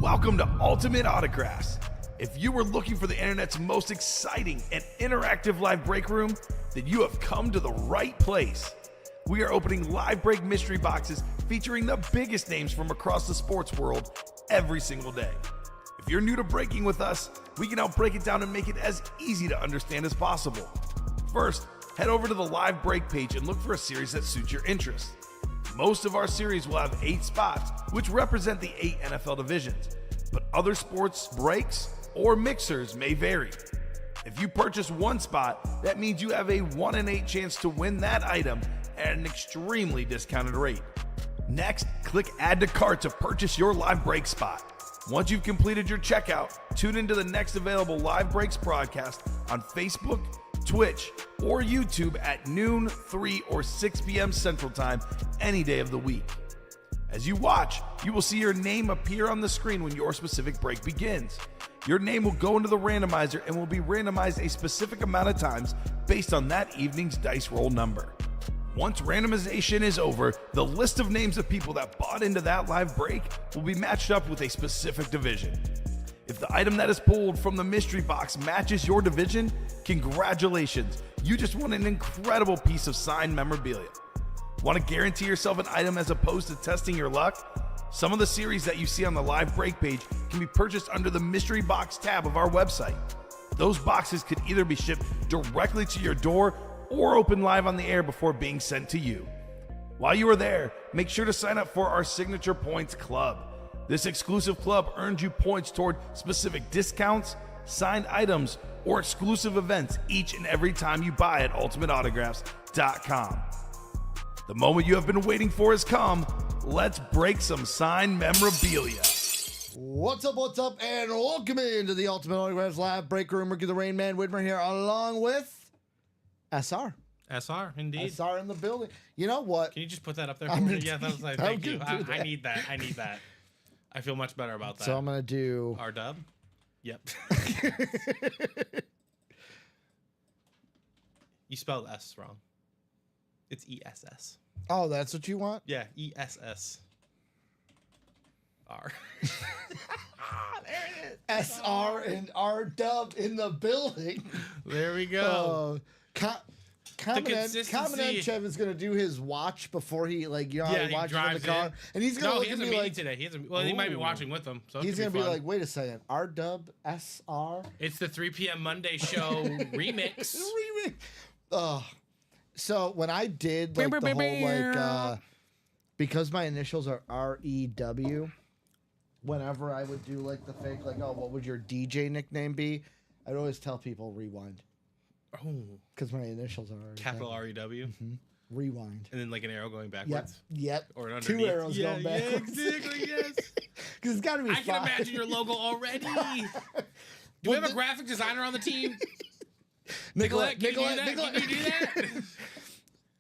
Welcome to Ultimate Autographs. If you were looking for the internet's most exciting and interactive live break room, then you have come to the right place. We are opening live break mystery boxes featuring the biggest names from across the sports world every single day. If you're new to breaking with us, we can help break it down and make it as easy to understand as possible. First, head over to the live break page and look for a series that suits your interest. Most of our series will have 8 spots, which represent the 8 NFL divisions, but other sports breaks or mixers may vary. If you purchase one spot, that means you have a 1 in 8 chance to win that item at an extremely discounted rate. Next, click Add to Cart to purchase your live break spot. Once you've completed your checkout, tune into the next available live breaks broadcast on Facebook, Twitch, or YouTube at noon, 3, or 6 p.m. Central Time any day of the week. As you watch, you will see your name appear on the screen when your specific break begins. Your name will go into the randomizer and will be randomized a specific amount of times based on that evening's dice roll number. Once randomization is over, the list of names of people that bought into that live break will be matched up with a specific division. If the item that is pulled from the mystery box matches your division, congratulations, you just won an incredible piece of signed memorabilia. Want to guarantee yourself an item as opposed to testing your luck? Some of the series that you see on the live break page can be purchased under the mystery box tab of our website. Those boxes could either be shipped directly to your door or open live on the air before being sent to you. While you are there, make sure to sign up for our Signature Points Club. This exclusive club earns you points toward specific discounts, signed items, or exclusive events each and every time you buy at ultimateautographs.com. The moment you have been waiting for has come. Let's break some signed memorabilia. What's up, and welcome into the Ultimate Autographs Live Break Room. Ricky the Rain Man Widmer here, along with SR. SR, indeed. SR in the building. You know what? Can you just put that up there for me? Yeah, that was like, thank you. I need that. I need that. I feel much better about that. So I'm going to do... R-dub? Yep. You spelled S wrong. It's E-S-S. Oh, that's what you want? Yeah, E-S-S. R. There it is. SR and R-dub in the building. There we go. Common Chev is going to do his watch before he, like, you know, he watches in the car. And he's going to look at me like... today. He might be watching with them. So he's going to be like, wait a second. R-dub, S-R? It's the 3 p.m. Monday show remix. So when I did, like, the whole, like, because my initials are R-E-W, whenever I would do, like, the fake, like, oh, what would your DJ nickname be? I'd always tell people Rewind. Oh. Because my initials are capital R-E-W. Mm-hmm. Rewind. And then like an arrow going backwards. Yep. Or underneath. 2 arrows going backwards. Yeah, exactly, yes. Because it's got to be I can imagine your logo already. Do we have a graphic designer on the team? Nicolette, can you do that?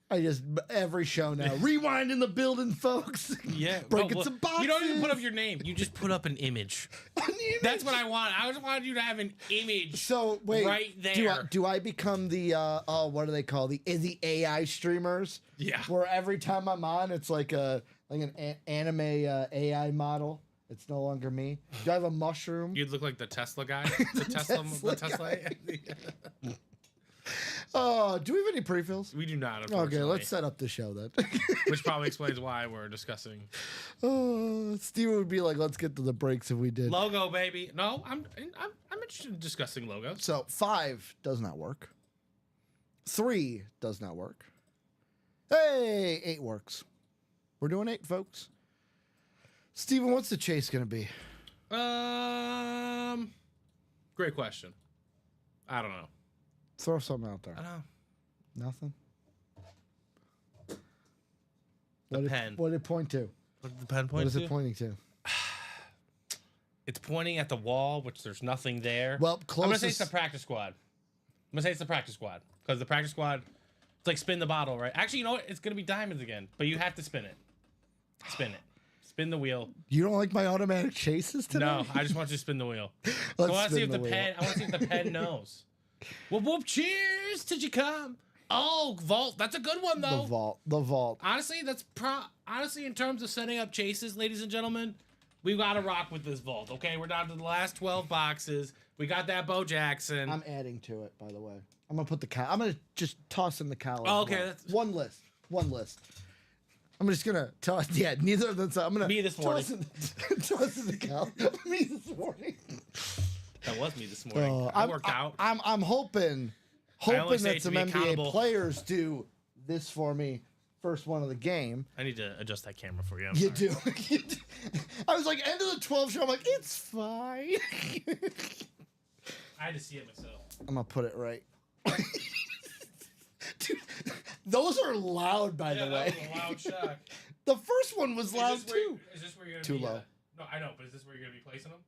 I just, every show now. Rewind in the building, folks. Yeah. Breaking some boxes. You don't even put up your name. You just put up an image. That's what I want. I just wanted you to have an image. So, wait. Right there. Do I become the, what do they call the AI streamers? Yeah. Where every time I'm on, it's like an anime AI model. It's no longer me. Do I have a mushroom? You'd look like the Tesla guy. The Tesla. Do we have any pre-fills? We do not. Okay, let's set up the show then. Which probably explains why we're discussing. Steve would be like, "Let's get to the breaks if we did." Logo, baby. No, I'm interested in discussing logos. So 5 does not work. 3 does not work. Hey, 8 works. We're doing 8, folks. Steven, what's the chase gonna be? Great question. I don't know. Throw something out there. I don't know. Nothing. Pen. What did it point to? What did the pen point to? What is it pointing to? It's pointing at the wall, which there's nothing there. Well, I'm gonna say it's the practice squad. Because the practice squad, it's like spin the bottle, right? Actually, you know what? It's gonna be diamonds again, but you have to spin it. Spin it. Spin the wheel. You don't like my automatic chases today? No, I just want you to spin the wheel. I want to see if the pen knows. Whoop whoop! Cheers! Did you come? Oh, vault. That's a good one though. The vault. Honestly, honestly, in terms of setting up chases, ladies and gentlemen, We got to rock with this vault, okay? We're down to the last 12 boxes. We got that Bo Jackson. I'm adding to it, by the way. I'm gonna put the cow. I'm gonna just toss in the cow. Oh, okay, that's one list. I'm just gonna toss. Yeah, neither of them. I'm gonna Me this morning. Toss in the cow. Me this morning. That was me this morning. I worked out. I'm hoping always say that to some be NBA accountable. players do this for me. First one of the game. I need to adjust that camera for you. You do. You do. I was like, end of the 12 show. I'm like, it's fine. I had to see it myself. I'm gonna put it right. Dude, those are loud, by the way. That was a loud shock. The first one was loud too. Is this where you're gonna Too be? low. No, I know, but is this where you're gonna be placing them?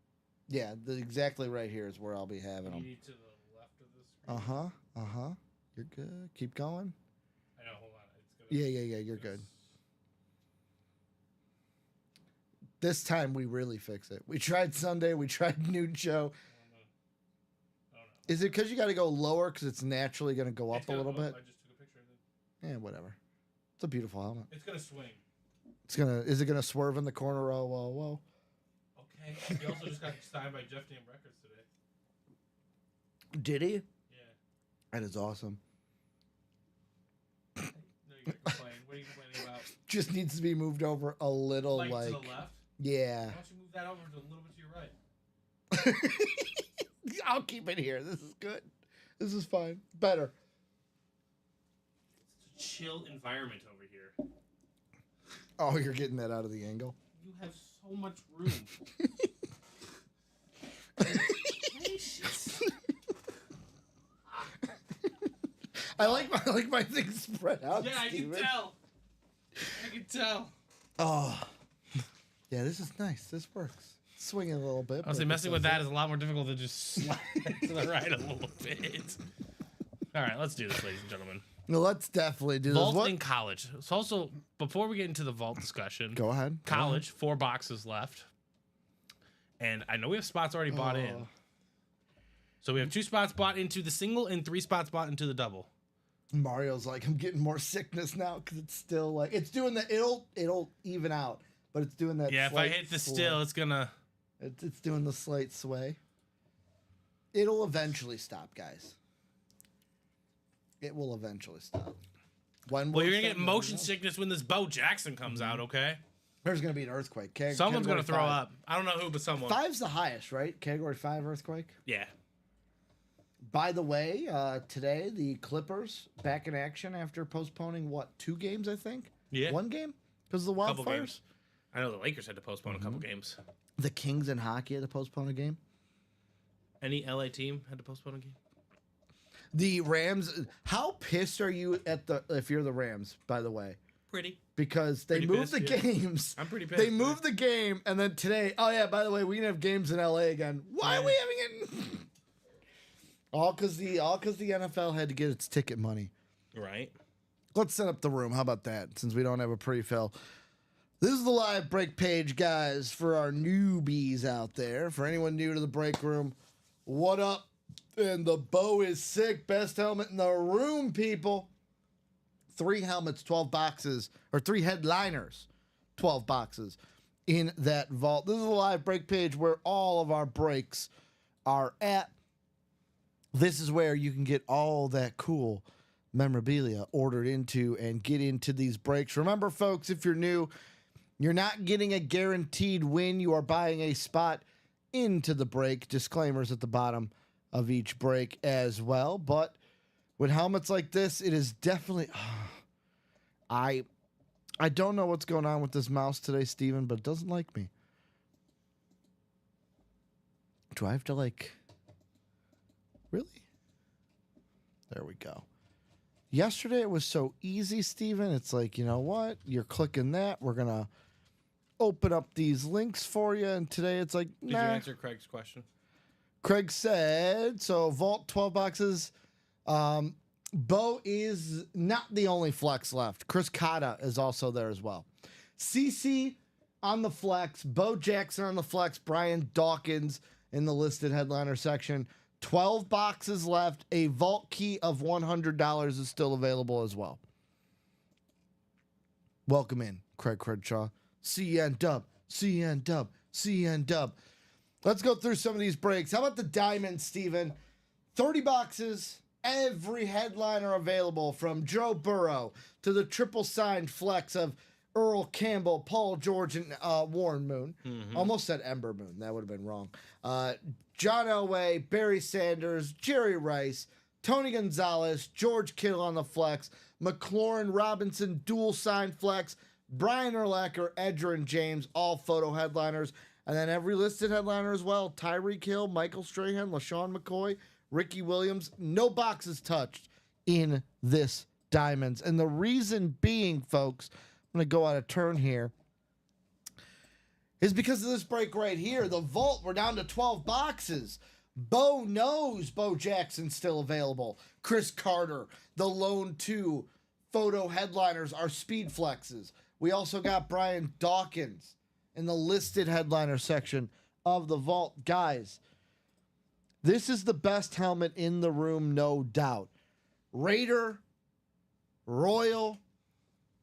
Yeah, exactly right here is where I'll be having You them. need to the left of the screen. You're good. Keep going. I know. Hold on. It's gonna, Yeah. You're good. This time we really fix it. We tried Sunday. We tried noon show. Oh no. Is it because you got to go lower because it's naturally going to go up It's a gonna- little bit? I just took a picture of it. Yeah, whatever. It's a beautiful helmet. It's gonna swing. Is it gonna swerve in the corner? Oh, whoa. Okay. He also just got signed by Jeff Dam Records today. Did he? Yeah. That is awesome. No, you're gonna complain. What are you complaining about? Just needs to be moved over a little, Like, like to the left. yeah. Why don't you move that over to a little bit to your right? I'll keep it here. This is good. This is fine. Better. It's a chill environment over here. Oh, you're getting that out of the angle. You have so much room. Gracious. I like my things spread out. Yeah, I can Steven. tell. I can tell. Oh, yeah. This is nice. This works. Swing it a little bit. Honestly, messing with that is a lot more difficult than just slide to the right a little bit. All right, let's do this, ladies and gentlemen. No, let's definitely do this. Vault What? in college. So also, before we get into the vault discussion, Go ahead. Go college, 4 boxes left. And I know we have spots already bought in. Oh. So we have 2 spots bought into the single and 3 spots bought into the double. ahead. Mario's like, I'm getting more sickness now because it's still like it's doing the it'll even out, but it's doing that. Yeah, if I slight hit the sway. still, it's gonna. It's doing the slight sway. It'll eventually stop, guys. It will eventually stop. When Well, will you're it gonna get stop? motion Nobody knows. sickness when this Bo Jackson comes out, okay? There's gonna be an earthquake. Someone's gonna throw Category 5. up. I don't know who, but someone. 5's the highest, right? Category 5 earthquake. Yeah. By the way, today the Clippers back in action after postponing 2 games, I think. Yeah. 1 game because of the Couple wildfires. games. I know the Lakers had to postpone a couple games. The Kings in hockey had to postpone a game. Any LA team had to postpone a game? The Rams. How pissed are you if you're the Rams? By the way, Pretty. because they Pretty moved pissed, the yeah. games. I'm pretty pissed. They moved the game, and then today. Oh yeah, by the way, we can have games in LA again. Why are we having it? all because the NFL had to get its ticket money. Right. Let's set up the room. How about that? Since we don't have a pre-fill. This is the live break page, guys, for our newbies out there. For anyone new to the break room, what up? And the Bo is sick. Best helmet in the room, people. 3 helmets, 12 boxes, or 3 headliners, 12 boxes in that vault. This is a live break page where all of our breaks are at. This is where you can get all that cool memorabilia ordered into and get into these breaks. Remember, folks, if you're new, you're not getting a guaranteed win. You are buying a spot into the break. Disclaimers at the bottom of each break as well. But with helmets like this, it is definitely... I don't know what's going on with this mouse today, Steven, but it doesn't like me. Do I have to, like... Really? There we go. Yesterday it was so easy, Steven. It's like, you know what? You're clicking that. We're going to open up these links for you. And today it's like, Did nah. you answer Craig's question? Craig said, so Vault 12 boxes. Bo is not the only flex left. Chris Cotta is also there as well. CC on the flex. Bo Jackson on the flex. Brian Dawkins in the listed headliner section. 12 boxes left. A vault key of $100 is still available as well. Welcome in, Craig Crenshaw. CN Dub, CN Dub, CN Dub. Let's go through some of these breaks. How about the Diamond, Steven? 30 boxes, every headliner available from Joe Burrow to the triple signed flex of Earl Campbell, Paul George, and Warren Moon. Almost said Ember Moon. That would have been wrong. John Elway, Barry Sanders, Jerry Rice, Tony Gonzalez, George Kittle on the flex, McLaurin Robinson, dual sign flex, Brian Urlacher, Edgerrin James, all photo headliners. And then every listed headliner as well. Tyreek Hill, Michael Strahan, LaShawn McCoy, Ricky Williams. No boxes touched in this Diamonds. And the reason being, folks, I'm going to go out of turn here, is because of this break right here. The vault, we're down to 12 boxes. Bo knows Bo Jackson's still available. Chris Carter, the lone 2 photo headliners are speed flexes. We also got Brian Dawkins in the listed headliner section of the vault. Guys, this is the best helmet in the room, no doubt. Raider, Royal,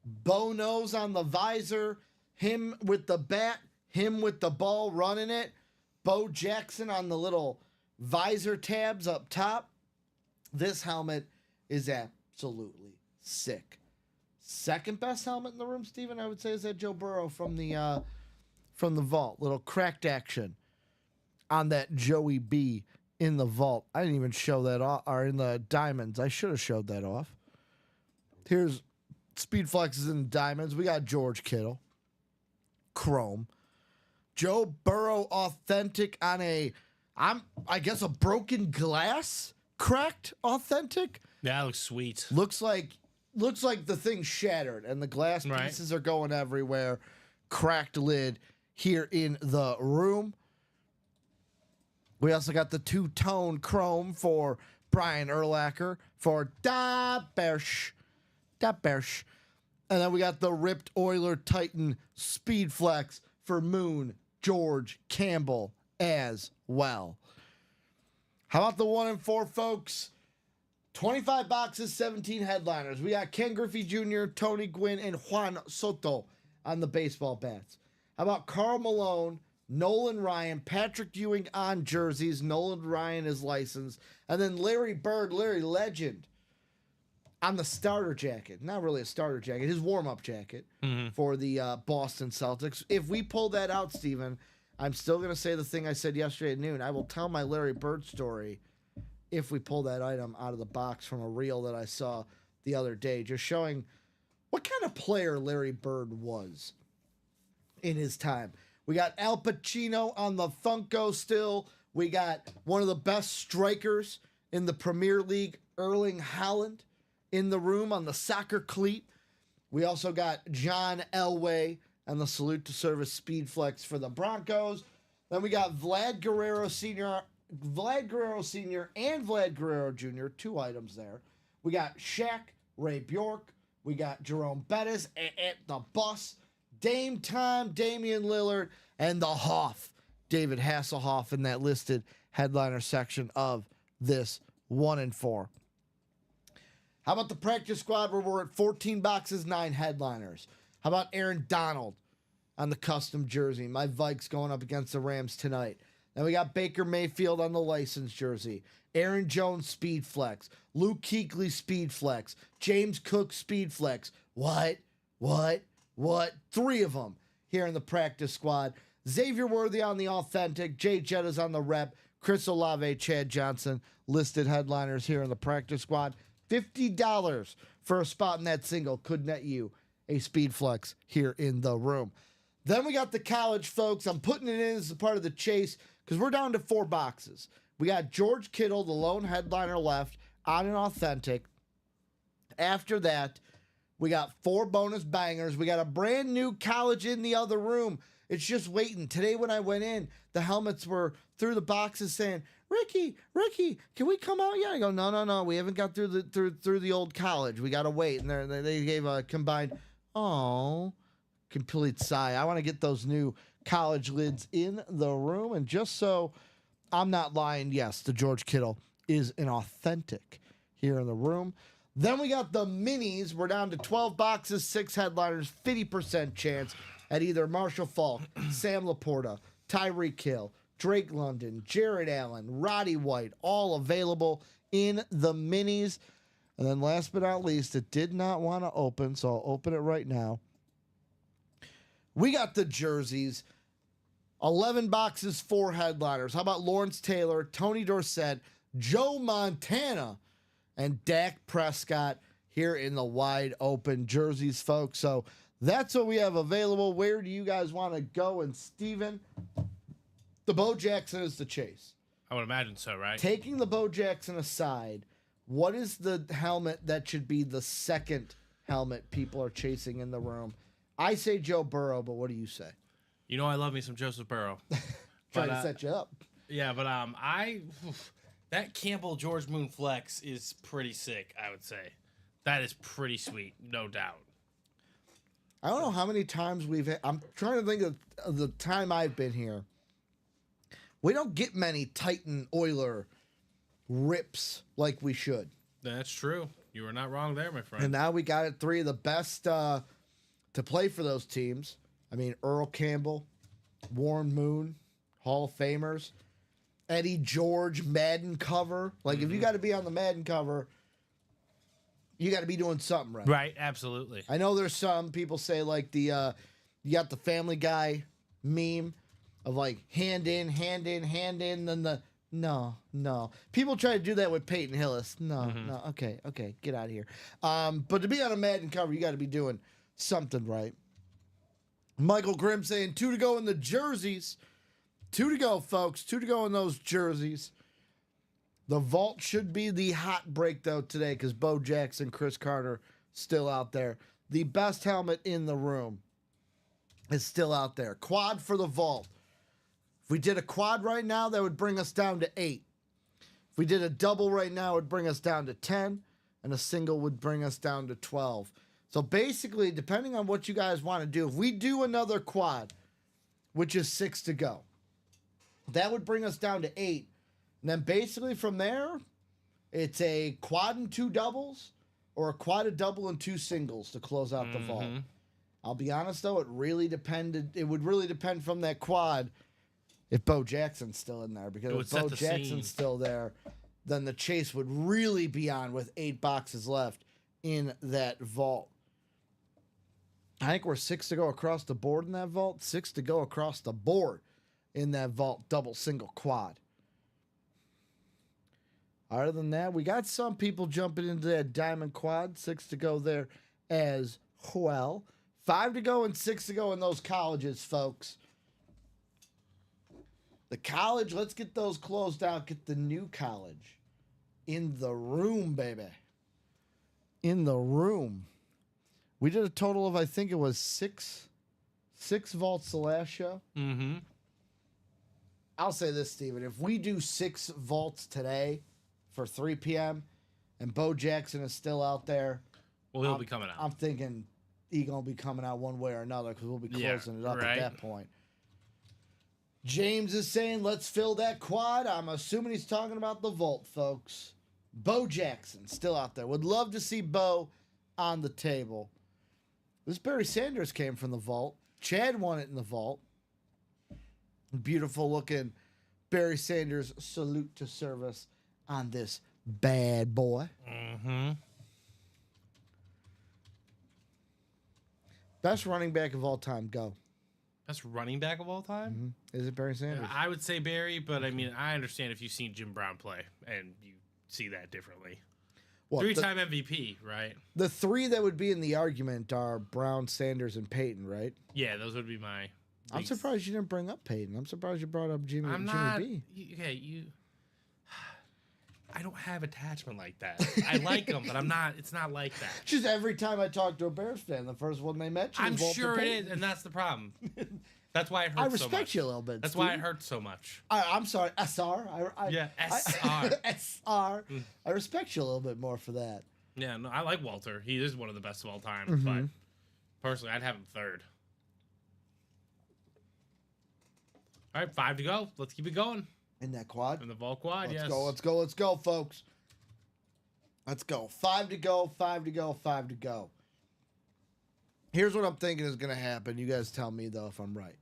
Bo knows on the visor, him with the bat, him with the ball running it, Bo Jackson on the little visor tabs up top. This helmet is absolutely sick. Second best helmet in the room, Steven, I would say, is that Joe Burrow from the vault. Little cracked action on that Joey B in the vault. I didn't even show that off, or in the Diamonds. I should have showed that off. Here's speed flexes in the Diamonds. We got George Kittle, chrome. Joe Burrow authentic on I guess a broken glass, cracked authentic. Yeah, that looks sweet. Looks like the thing shattered and the glass pieces are going everywhere. Cracked lid here in the room. We also got the 2-tone chrome for Brian Urlacher for Da Bersh. And then we got the ripped Oiler Titan Speed Flex for Moon George Campbell as well. How about the 1 and 4, folks? 25 boxes, 17 headliners. We got Ken Griffey Jr., Tony Gwynn, and Juan Soto on the baseball bats. How about Karl Malone, Nolan Ryan, Patrick Ewing on jerseys. Nolan Ryan is licensed. And then Larry Bird, Larry Legend, on the starter jacket. Not really a starter jacket, his warm-up jacket for the Boston Celtics. If we pull that out, Steven, I'm still going to say the thing I said yesterday at noon. I will tell my Larry Bird story if we pull that item out of the box from a reel that I saw the other day, just showing what kind of player Larry Bird was in his time. We got Al Pacino on the Funko still. We got one of the best strikers in the Premier League, Erling Haaland, in the room on the soccer cleat. We also got John Elway and the Salute to Service Speed Flex for the Broncos. Then we got Vlad Guerrero Sr. and Vlad Guerrero Jr., 2 items there. We got Shaq, Ray Bjork. We got Jerome Bettis at the bus. Dame Time, Damian Lillard, and the Hoff, David Hasselhoff, in that listed headliner section of this 1 and 4. How about the practice squad where we're at 14 boxes, 9 headliners? How about Aaron Donald on the custom jersey? My Vikes going up against the Rams tonight. Then we got Baker Mayfield on the licensed jersey. Aaron Jones Speed Flex. Luke Kuechly Speed Flex. James Cook Speed Flex. What? 3 of them here in the practice squad. Xavier Worthy on the authentic. Jay Jetta's on the rep. Chris Olave, Chad Johnson, listed headliners here in the practice squad. $50 for a spot in that single could net you a speed flex here in the room. Then we got the college, folks. I'm putting it in as a part of the chase because we're down to 4 boxes. We got George Kittle, the lone headliner left, on an authentic. After that, we got 4 bonus bangers. We got a brand new college in the other room. It's just waiting. Today when I went in, the helmets were through the boxes saying, Ricky, can we come out yet? I go, no. We haven't got through the old college. We got to wait. And they gave a combined, complete sigh. I want to get those new college lids in the room. And just so I'm not lying, yes, the George Kittle is an authentic here in the room. Then we got the minis. We're down to 12 boxes, 6 headliners, 50% chance at either Marshall Faulk, Sam Laporta, Tyreek Hill, Drake London, Jared Allen, Roddy White, all available in the minis. And then last but not least, it did not want to open, so I'll open it right now. We got the jerseys. 11 boxes, 4 headliners. How about Lawrence Taylor, Tony Dorsett, Joe Montana, and Dak Prescott here in the wide open jerseys, folks. So that's what we have available. Where do you guys want to go? And Steven, the Bo Jackson is the chase. I would imagine so, right? Taking the Bo Jackson aside, what is the helmet that should be the second helmet people are chasing in the room? I say Joe Burrow, but what do you say? You know I love me some Joseph Burrow. Trying to set you up. Yeah, but that Campbell George Moon flex is pretty sick, I would say. That is pretty sweet, no doubt. I don't know how many times we've had, I'm trying to think of the time I've been here. We don't get many Titan Oiler rips like we should. That's true. You are not wrong there, my friend. And now we got it, 3 of the best to play for those teams. I mean, Earl Campbell, Warren Moon, Hall of Famers, Eddie George, Madden cover. Like, if you got to be on the Madden cover, you got to be doing something right. Right, absolutely. I know there's some people say, like, you got the Family Guy meme of, like, hand in, then no. People try to do that with Peyton Hillis. No, okay, get out of here. But to be on a Madden cover, you got to be doing something right. Michael Grimm saying 2 to go in the jerseys. 2 to go, folks. 2 to go in those jerseys. The vault should be the hot break, though, today because Bo Jackson, Chris Carter, still out there. The best helmet in the room is still out there. Quad for the vault. If we did a quad right now, that would bring us down to 8. If we did a double right now, it would bring us down to 10. And a single would bring us down to 12. So basically, depending on what you guys want to do, if we do another quad, which is 6 to go, that would bring us down to 8. And then basically from there, it's a quad and 2 doubles or a quad, a double, and 2 singles to close out the vault. I'll be honest, though, it would really depend from that quad if Bo Jackson's still in there. Because if Bo Jackson's still there, then the chase would really be on with 8 boxes left in that vault. I think we're 6 to go across the board in that vault. 6 to go across the board in that vault, double, single, quad. Other than that, we got some people jumping into that diamond quad. 6 to go there as well. 5 to go and 6 to go in those colleges, folks. The college, let's get those closed out. Get the new college in the room, baby. In the room. We did a total of, I think it was six vaults the last show. I'll say this, Steven. If we do 6 vaults today for 3 p.m. and Bo Jackson is still out there, well, he'll be coming out. I'm thinking he's going to be coming out one way or another because we'll be closing it up at that point. James is saying, let's fill that quad. I'm assuming he's talking about the vault, folks. Bo Jackson still out there. Would love to see Bo on the table. This Barry Sanders came from the vault. Chad won it in the vault. Beautiful looking Barry Sanders salute to service on this bad boy. Best running back of all time, go. Best running back of all time? Is it Barry Sanders? I would say Barry, but I mean, I understand if you've seen Jim Brown play and you see that differently. What, 3-time MVP, right? The 3 that would be in the argument are Brown, Sanders, and Peyton, right? Yeah, those would be my... I'm surprised you didn't bring up Peyton. I'm surprised you brought up Jimmy B. I don't have attachment like that. I like him, but it's not like that. Just every time I talk to a Bears fan, the first one they mention I'm is Walter sure Payton. it is, and that's the problem. That's why it hurts so much. I respect you a little bit, That's Steve. why it hurts so much. I'm sorry, SR. SR. SR. I respect you a little bit more for that. Yeah, no, I like Walter. He is one of the best of all time, but personally, I'd have him 3rd. All right, 5 to go. Let's keep it going. In that quad? In the vault quad, Let's go, folks. Let's go. 5 to go, 5 to go, 5 to go. Here's what I'm thinking is going to happen. You guys tell me, though, if I'm right.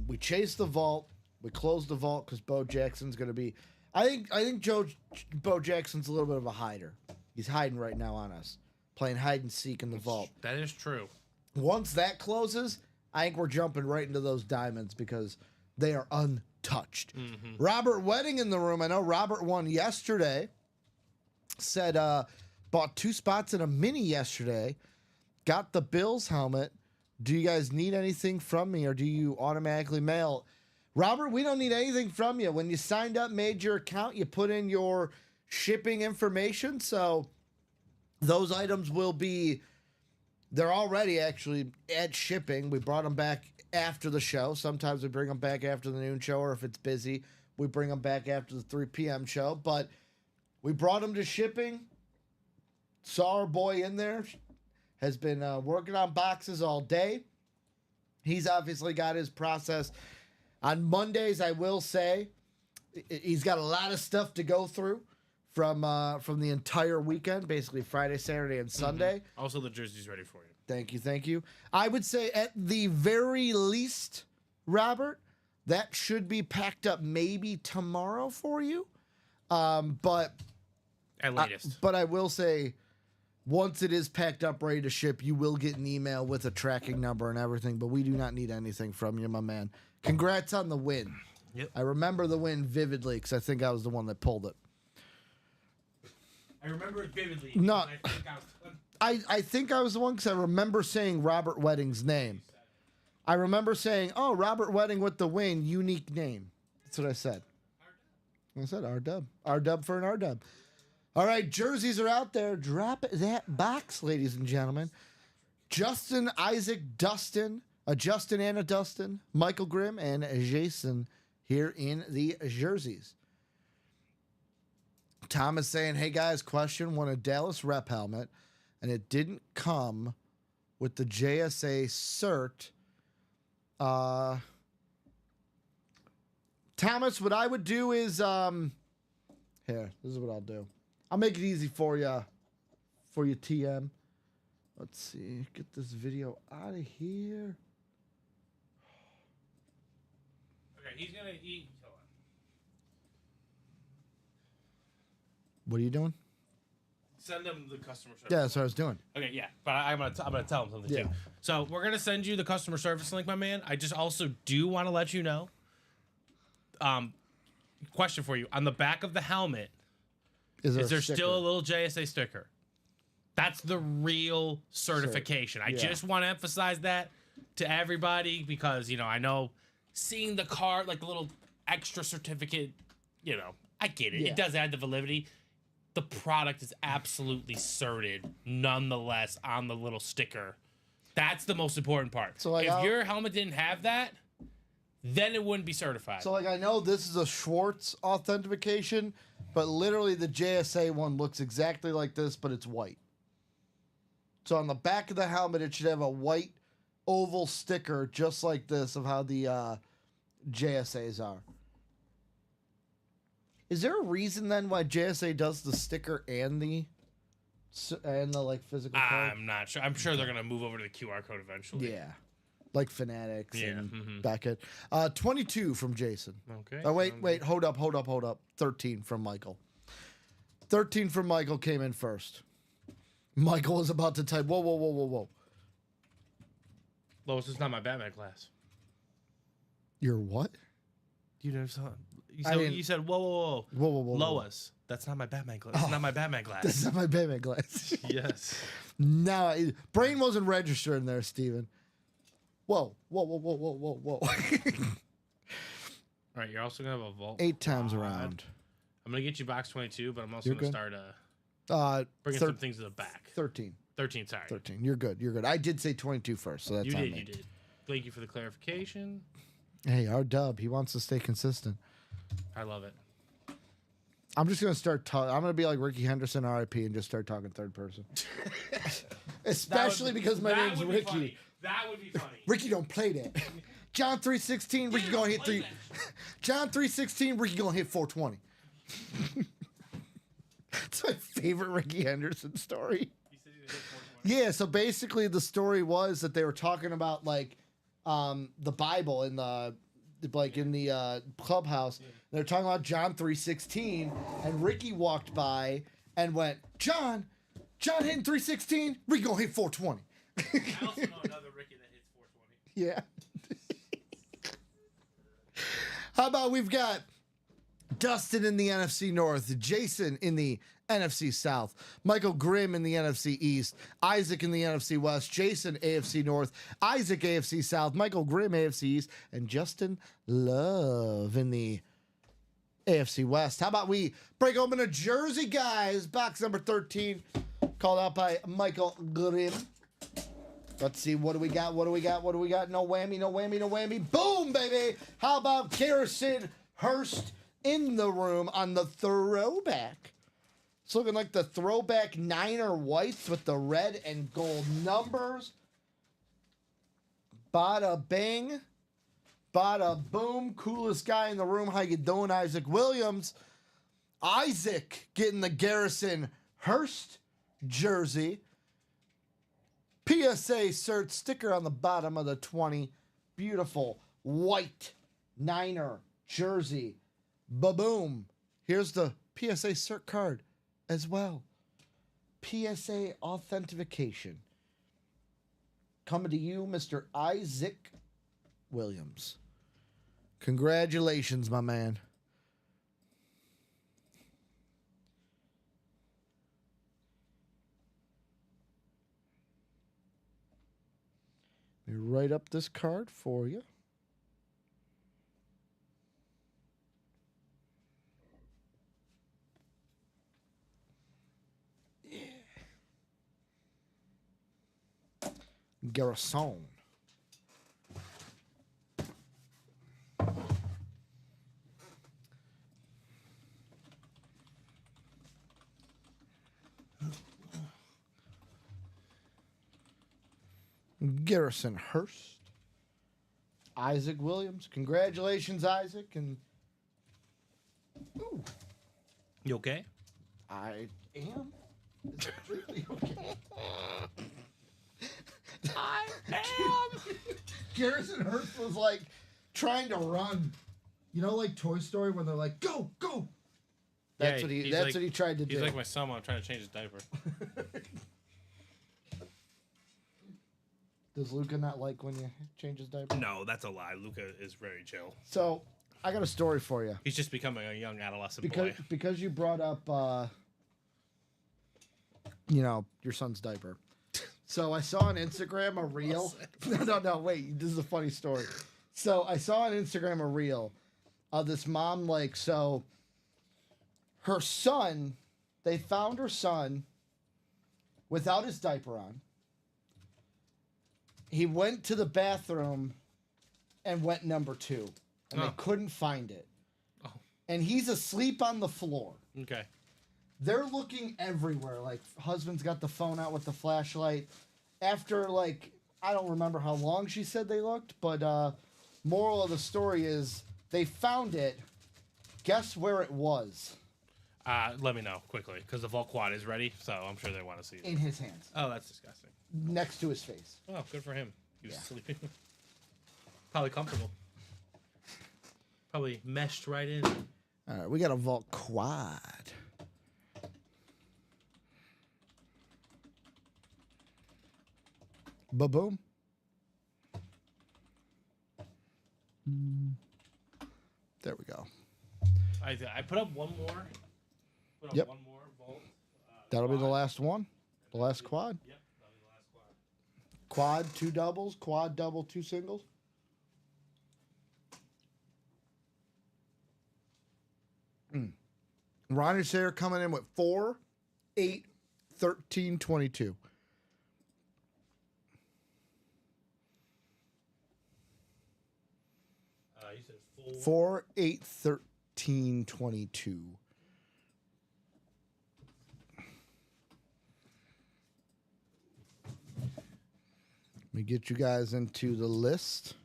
we chase the vault. We close the vault because Bo Jackson's going to be. I think Bo Jackson's a little bit of a hider. He's hiding right now on us, playing hide and seek in the vault. That is true. Once that closes, I think we're jumping right into those diamonds because they are untouched. Robert Wedding in the room. I know Robert won yesterday. Said bought 2 spots in a mini yesterday. Got the Bills helmet. Do you guys need anything from me or do you automatically mail? Robert, we don't need anything from you. When you signed up, made your account, you put in your shipping information. So those items will be, they're already actually at shipping. We brought them back after the show. Sometimes we bring them back after the noon show, or if it's busy, we bring them back after the 3 p.m. show. But we brought them to shipping. Saw our boy in there. Has been working on boxes all day. He's obviously got his process. On Mondays, I will say, he's got a lot of stuff to go through from the entire weekend, basically Friday, Saturday, and Sunday. Also, the jersey's ready for you. Thank you. I would say at the very least, Robert, that should be packed up maybe tomorrow for you. But At latest. but I will say, once it is packed up, ready to ship, you will get an email with a tracking number and everything, but we do not need anything from you, my man. Congrats on the win. Yep. I remember the win vividly because I think I was the one that pulled it. I remember it vividly. No. I think I was I think I was the one because I remember saying Robert Wedding's name. I remember saying, oh, Robert Wedding with the win, unique name. That's what I said. I said R-dub. R-dub for an R-dub. All right, jerseys are out there. Drop that box, ladies and gentlemen. Justin, Isaac, Dustin, Justin and a Dustin, Michael Grimm, and Jason here in the jerseys. Tom is saying, hey guys, question, won a Dallas rep helmet, and it didn't come with the JSA cert. Thomas, what I would do is, here, this is what I'll do. I'll make it easy for you, TM. Let's see, get this video out of here. Okay, he's gonna eat. What are you doing? Send them the customer service. Yeah, that's what I was doing. Okay, yeah, but I'm gonna tell him something Yeah. too. So we're gonna send you the customer service link, my man. I just also do want to let you know. Question for you: on the back of the helmet, is there still a little JSA sticker? That's the real certification. I just want to emphasize that to everybody because I know seeing the card, like the little extra certificate, I get it. Yeah. It does add the validity. The product is absolutely certed, nonetheless, on the little sticker. That's the most important part. So, like, if your helmet didn't have that, then it wouldn't be certified. So, I know this is a Schwartz authentication, but literally the JSA one looks exactly like this, but it's white. So, on the back of the helmet, it should have a white oval sticker just like this of how the JSAs are. Is there a reason then why JSA does the sticker and the like physical code? I'm not sure. I'm sure they're gonna move over to the QR code eventually. Yeah, like Fanatics Yeah, and Beckett. 22 from Jason. Okay. Oh wait, hold up. 13 from Michael. 13 from Michael came in first. Michael was about to type. Whoa. Lois, it's not my Batman class. You're what? You never saw it. I didn't- You said whoa. Whoa. Lois, that's not my Batman glass. It's not my Batman glass. This is not my Batman glass. Yes. No, brain wasn't registering there, Steven. Whoa. All right, you're also gonna have a vault. 8 times around. I'm gonna get you box 22, but I'm also You're gonna good. start bringing some things to the back. 13. 13, sorry. 13. You're good. I did say 22 first, so that's on me. You did. Thank you for the clarification. Hey, our dub, he wants to stay consistent. I love it. I'm just gonna start. I'm gonna be like Ricky Henderson, RIP, and just start talking third person. Especially because my name's would be Ricky. funny. That would be funny. Ricky don't play that. John 3:16. Ricky gonna hit play 3. John 3:16. Ricky gonna hit 420. It's my favorite Ricky Henderson story. You said you hit 420. Yeah. So basically, the story was that they were talking about like the Bible in the like in the clubhouse. They're talking about John 3:16, and Ricky walked by and went, John hitting 3:16. Ricky gonna hit 420. I also know another Ricky that hits 420. Yeah. How about we've got Dustin in the NFC North, Jason in the NFC South, Michael Grimm in the NFC East, Isaac in the NFC West, Jason AFC North, Isaac AFC South, Michael Grimm AFC East, and Justin Love in the AFC West. How about we break open a jersey, guys? Box number 13, called out by Michael Grimm. Let's see, what do we got? No whammy. Boom, baby. How about Garrison Hurst in the room on the throwback? It's looking like the throwback Niner whites with the red and gold numbers. Bada bing. Bada boom. Coolest guy in the room. How you doing, Isaac Williams? Isaac getting the Garrison Hurst jersey. PSA cert sticker on the bottom of the 20. Beautiful white Niner jersey. Ba-boom. Here's the PSA cert card as well. PSA authentication. Coming to you, Mr. Isaac Williams. Congratulations, my man. Let me write up this card for you. Garrison. Garrison Hurst. Isaac Williams. Congratulations, Isaac. And ooh, You okay? I am. Is it really okay? I am. Garrison Hurst was like trying to run. You know, like Toy Story when they're like, go, go. That's what he. That's like, what he tried to do. He's like my son when I'm trying to change his diaper. Does Luca not like when you change his diaper? No, that's a lie. Luca is very chill. So I got a story for you. He's just becoming a young adolescent boy. Because you brought up, you know, your son's diaper. So I saw on Instagram a reel. No, wait. This is a funny story. So I saw on Instagram a reel of this mom, like, so her son, they found her son without his diaper on. He went to the bathroom and went number 2. And they couldn't find it. Oh. And he's asleep on the floor. Okay. They're looking everywhere. Like, husband's got the phone out with the flashlight. After, like, I don't remember how long she said they looked, but moral of the story is they found it. Guess where it was? Let me know quickly, because the Vault Quad is ready, so I'm sure they want to see it. In his hands. Oh, that's disgusting. Next to his face. Oh, good for him. He was sleeping. Probably comfortable. Probably meshed right in. All right, we got a Vault Quad. Ba-boom. There we go. I put up one more. Yep. One more Vault. That'll be the last one. The last quad. Yep, that'll be the last quad. Quad, 2 doubles. Quad, double, 2 singles. Ronnie Sayer coming in with 4, 8, 13, 22. You said 4, 8, 13, 22. Let me get you guys into the list.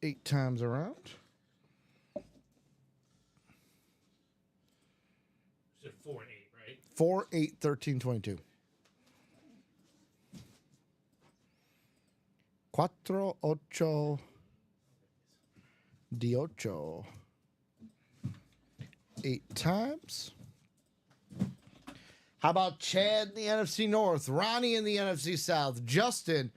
Eight times around. You said 4 and 8, right? 4, 8, 13, 22. Cuatro, ocho, diocho. 8 times. How about Chad in the NFC North, Ronnie in the NFC South, Justin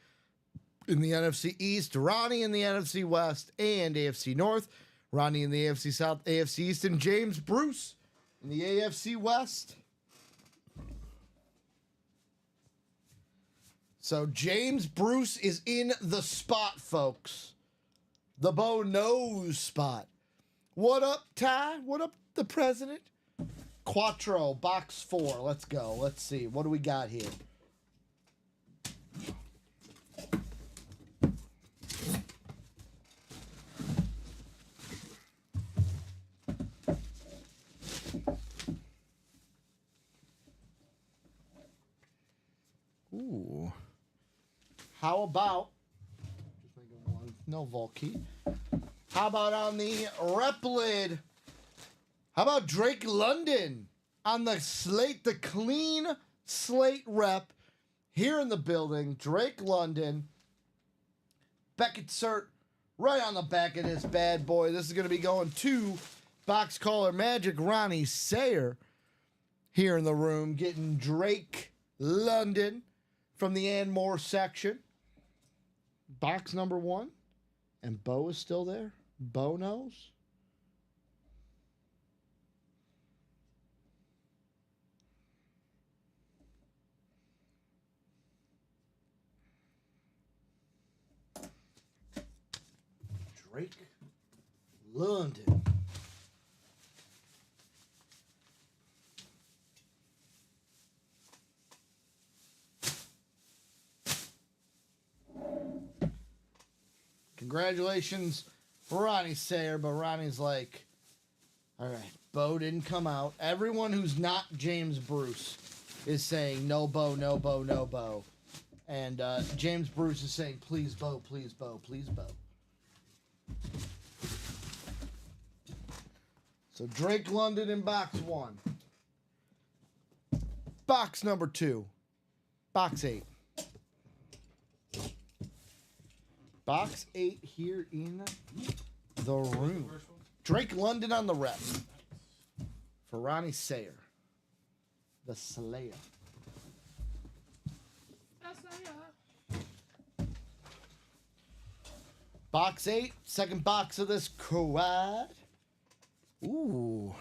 in the NFC East, Ronnie in the NFC West and AFC North, Ronnie in the AFC South, AFC East, and James Bruce in the AFC West. So James Bruce is in the spot, folks. The Bo knows spot. What up, Ty? What up, the president? Quattro, box 4. Let's go. Let's see. What do we got here? Ooh. How about... No Volkey. How about on the rep lid? How about Drake London on the slate, the clean slate rep here in the building? Drake London. Beckett cert right on the back of this bad boy. This is going to be going to box caller Magic Ronnie Sayer here in the room, getting Drake London from the Anmore section. Box number 1. And Bo is still there. Bo knows. Drake London. Congratulations, Ronnie Sayer, but Ronnie's like, all right, Bo didn't come out. Everyone who's not James Bruce is saying no Bo, no Bo, no Bo. And James Bruce is saying, please Bo, please Bo, please Bo. So Drake London in box 1. Box number 2. Box 8. Box 8 here in the room. Drake London on the rep. For Ronnie Sayer. The Slayer. Box 8. Second box of this quad. Ooh.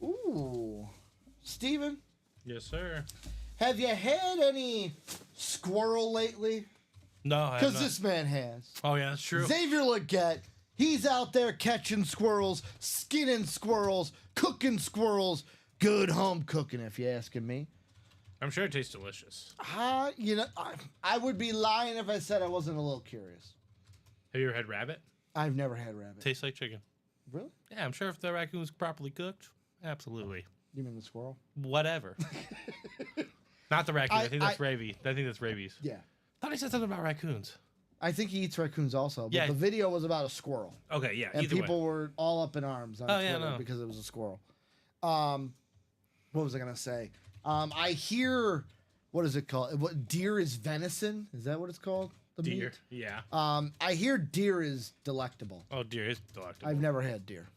Ooh. Steven? Yes, sir. Have you had any squirrel lately? No, I have Because not. this man has. Oh, yeah, that's true. Xavier Leggett, he's out there catching squirrels, skinning squirrels, cooking squirrels. Good home cooking, if you're asking me. I'm sure it tastes delicious. You know, I would be lying if I said I wasn't a little curious. Have you ever had rabbit? I've never had rabbit. Tastes like chicken. Really? Yeah, I'm sure if the raccoon's properly cooked, absolutely. You mean the squirrel? Whatever. Not the raccoon. I think that's I- rabies. I think that's rabies. Yeah. Thought he said something about raccoons. I think he eats raccoons also, but Yeah. the video was about a squirrel. Okay, yeah. And either people way. were all up in arms on Oh, yeah, Twitter no. because it was a squirrel. What was I going to say? I hear, what is it called? What, deer is venison? Is that what it's called? The Deer. meat? Yeah. I hear deer is delectable. Oh, deer is delectable. I've never had deer.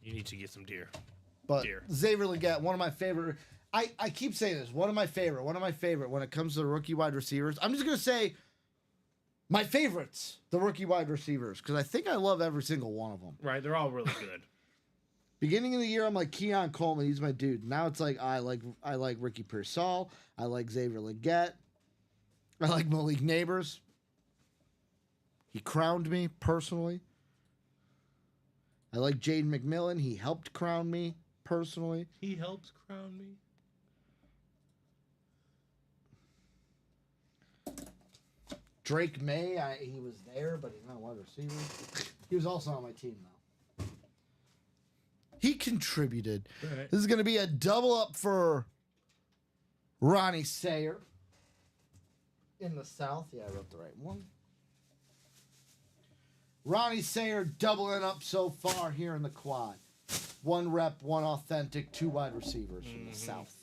You need to get some deer. But Deer. Xavier Leggett, one of my favorite. I keep saying this. One of my favorite when it comes to the rookie wide receivers. I'm just going to say my favorites, the rookie wide receivers, because I think I love every single one of them. Right, they're all really good. Beginning of the year, I'm like Keon Coleman. He's my dude. Now it's like I like Ricky Pearsall. I like Xavier Leggett. I like Malik Neighbors. He crowned me personally. I like Jaden McMillan. He helped crown me personally. He helps crown me. Drake May, he was there, but he's not a wide receiver. He was also on my team, though. He contributed. Right. This is going to be a double up for Ronnie Sayer. In the South. Yeah, I wrote the right one. Ronnie Sayer doubling up so far here in the quad. 1 rep, 1 authentic, 2 wide receivers from the South.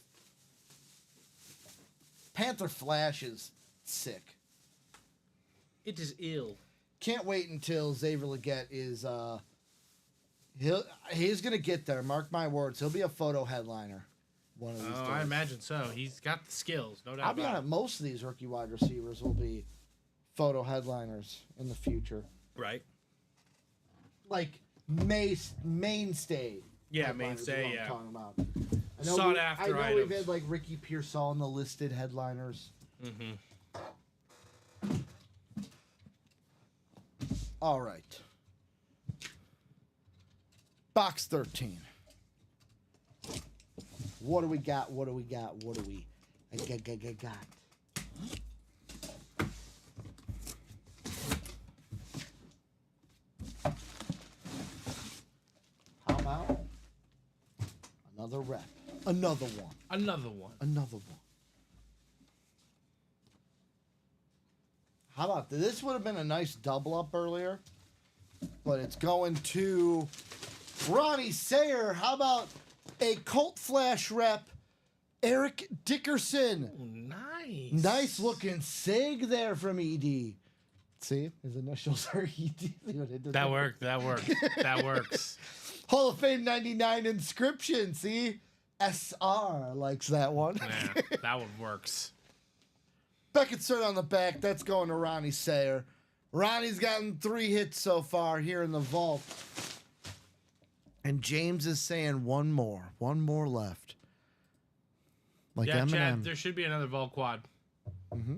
Panther Flash is sick. It is ill. Can't wait until Xavier Legette is he's gonna get there. Mark my words. He'll be a photo headliner one of these days. I imagine so. He's got the skills, no doubt. I'll be honest, most of these rookie wide receivers will be photo headliners in the future. Right. Like mainstay. Yeah, headliners is mainstay, what yeah. I'm talking about. Sought after I know items. we've had like Ricky Pearsall on the listed headliners. Mm-hmm. All right. Box 13. What do we got? What do we got? What do we got? How about another rep? Another one. Another one. Another one. How about this? Would have been a nice double up earlier, but it's going to Ronnie Sayer. How about a Colt Flash rep, Eric Dickerson? Oh, nice. Nice looking sig there from ED. See, his initials are ED. See what it did That there? worked. That worked. That works. Hall of Fame 99 inscription. See, SR likes that one. Yeah, that one works. Beckett Cert on the back. That's going to Ronnie Sayer. Ronnie's gotten 3 hits so far here in the vault. And James is saying one more left. Like Yeah, Eminem. Chad, there should be another Vol Quad. Mm-hmm.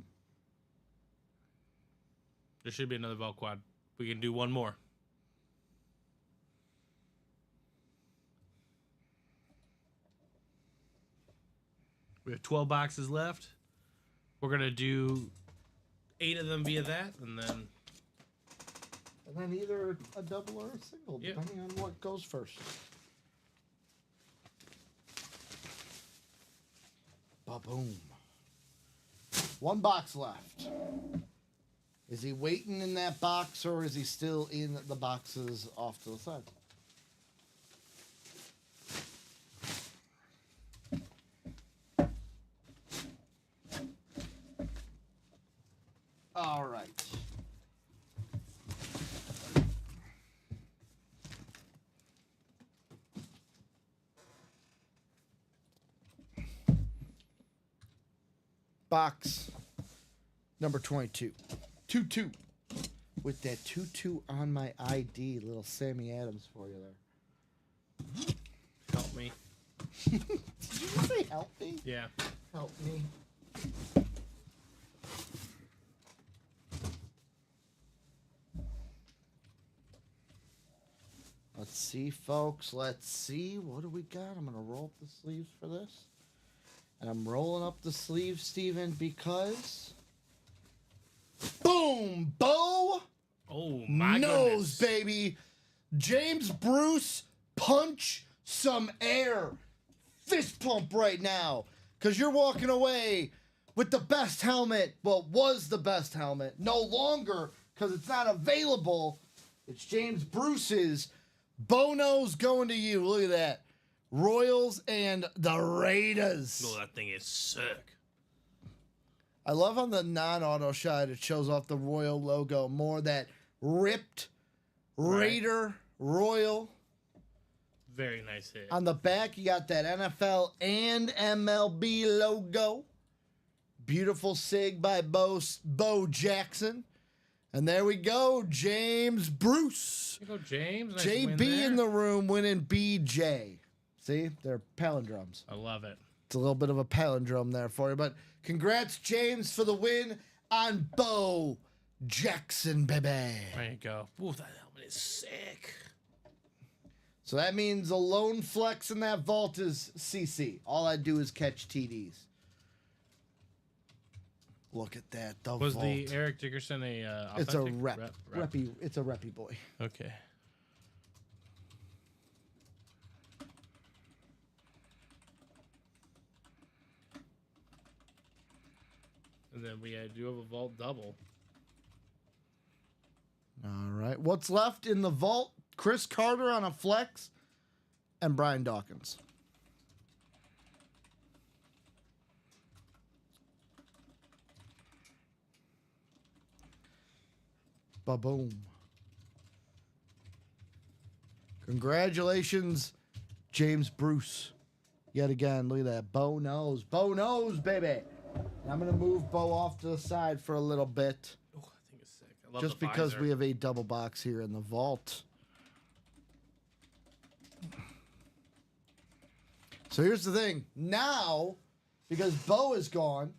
There should be another Vol Quad. We can do one more. We have 12 boxes left. We're going to do 8 of them via that, and then... And then either a double or a single, Yep. depending on what goes first. Ba-boom. 1 box left. Is he waiting in that box, or is he still in the boxes off to the side? All right. Box number 22. 2-2. With that 2-2 on my ID. Little Sammy Adams for you there. Help me. Did you say help me? Yeah. Help me. Let's see, folks. Let's see. What do we got? I'm going to roll up the sleeves for this. And I'm rolling up the sleeves, Steven, because... Boom! Bo! Oh, my Nose, goodness. baby! James Bruce, punch some air. Fist pump right now. Because you're walking away with the best helmet. Well, was the best helmet. No longer, because it's not available. It's James Bruce's. Bono's going to you. Look at that. Royals and the Raiders. Oh, that thing is sick. I love on the non-auto shot it shows off the Royal logo. More that ripped Raider Royal. Very nice hit. On the back, you got that NFL and MLB logo. Beautiful sig by Bo Jackson. And there we go, James Bruce. There you go, James. Nice win JB there. in the room winning BJ. See, they're palindromes. I love it. It's a little bit of a palindrome there for you. But congrats, James, for the win on Bo Jackson, baby. There you go. Ooh, that helmet is sick. So that means the lone flex in that vault is CC. All I do is catch TDs. Look at that. The Was vault. the Eric Dickerson a It's a authentic? rep. Reppy. It's a reppy boy. Okay. And then we do have a vault double. All right. What's left in the vault? Chris Carter on a flex and Brian Dawkins. Ba-boom. Congratulations, James Bruce. Yet again, look at that. Bo knows. Bo knows, baby. And I'm going to move Bo off to the side for a little bit. Oh, I think it's sick. I love Just the because visor. we have a double box here in the vault. So here's the thing. Now, because Bo is gone,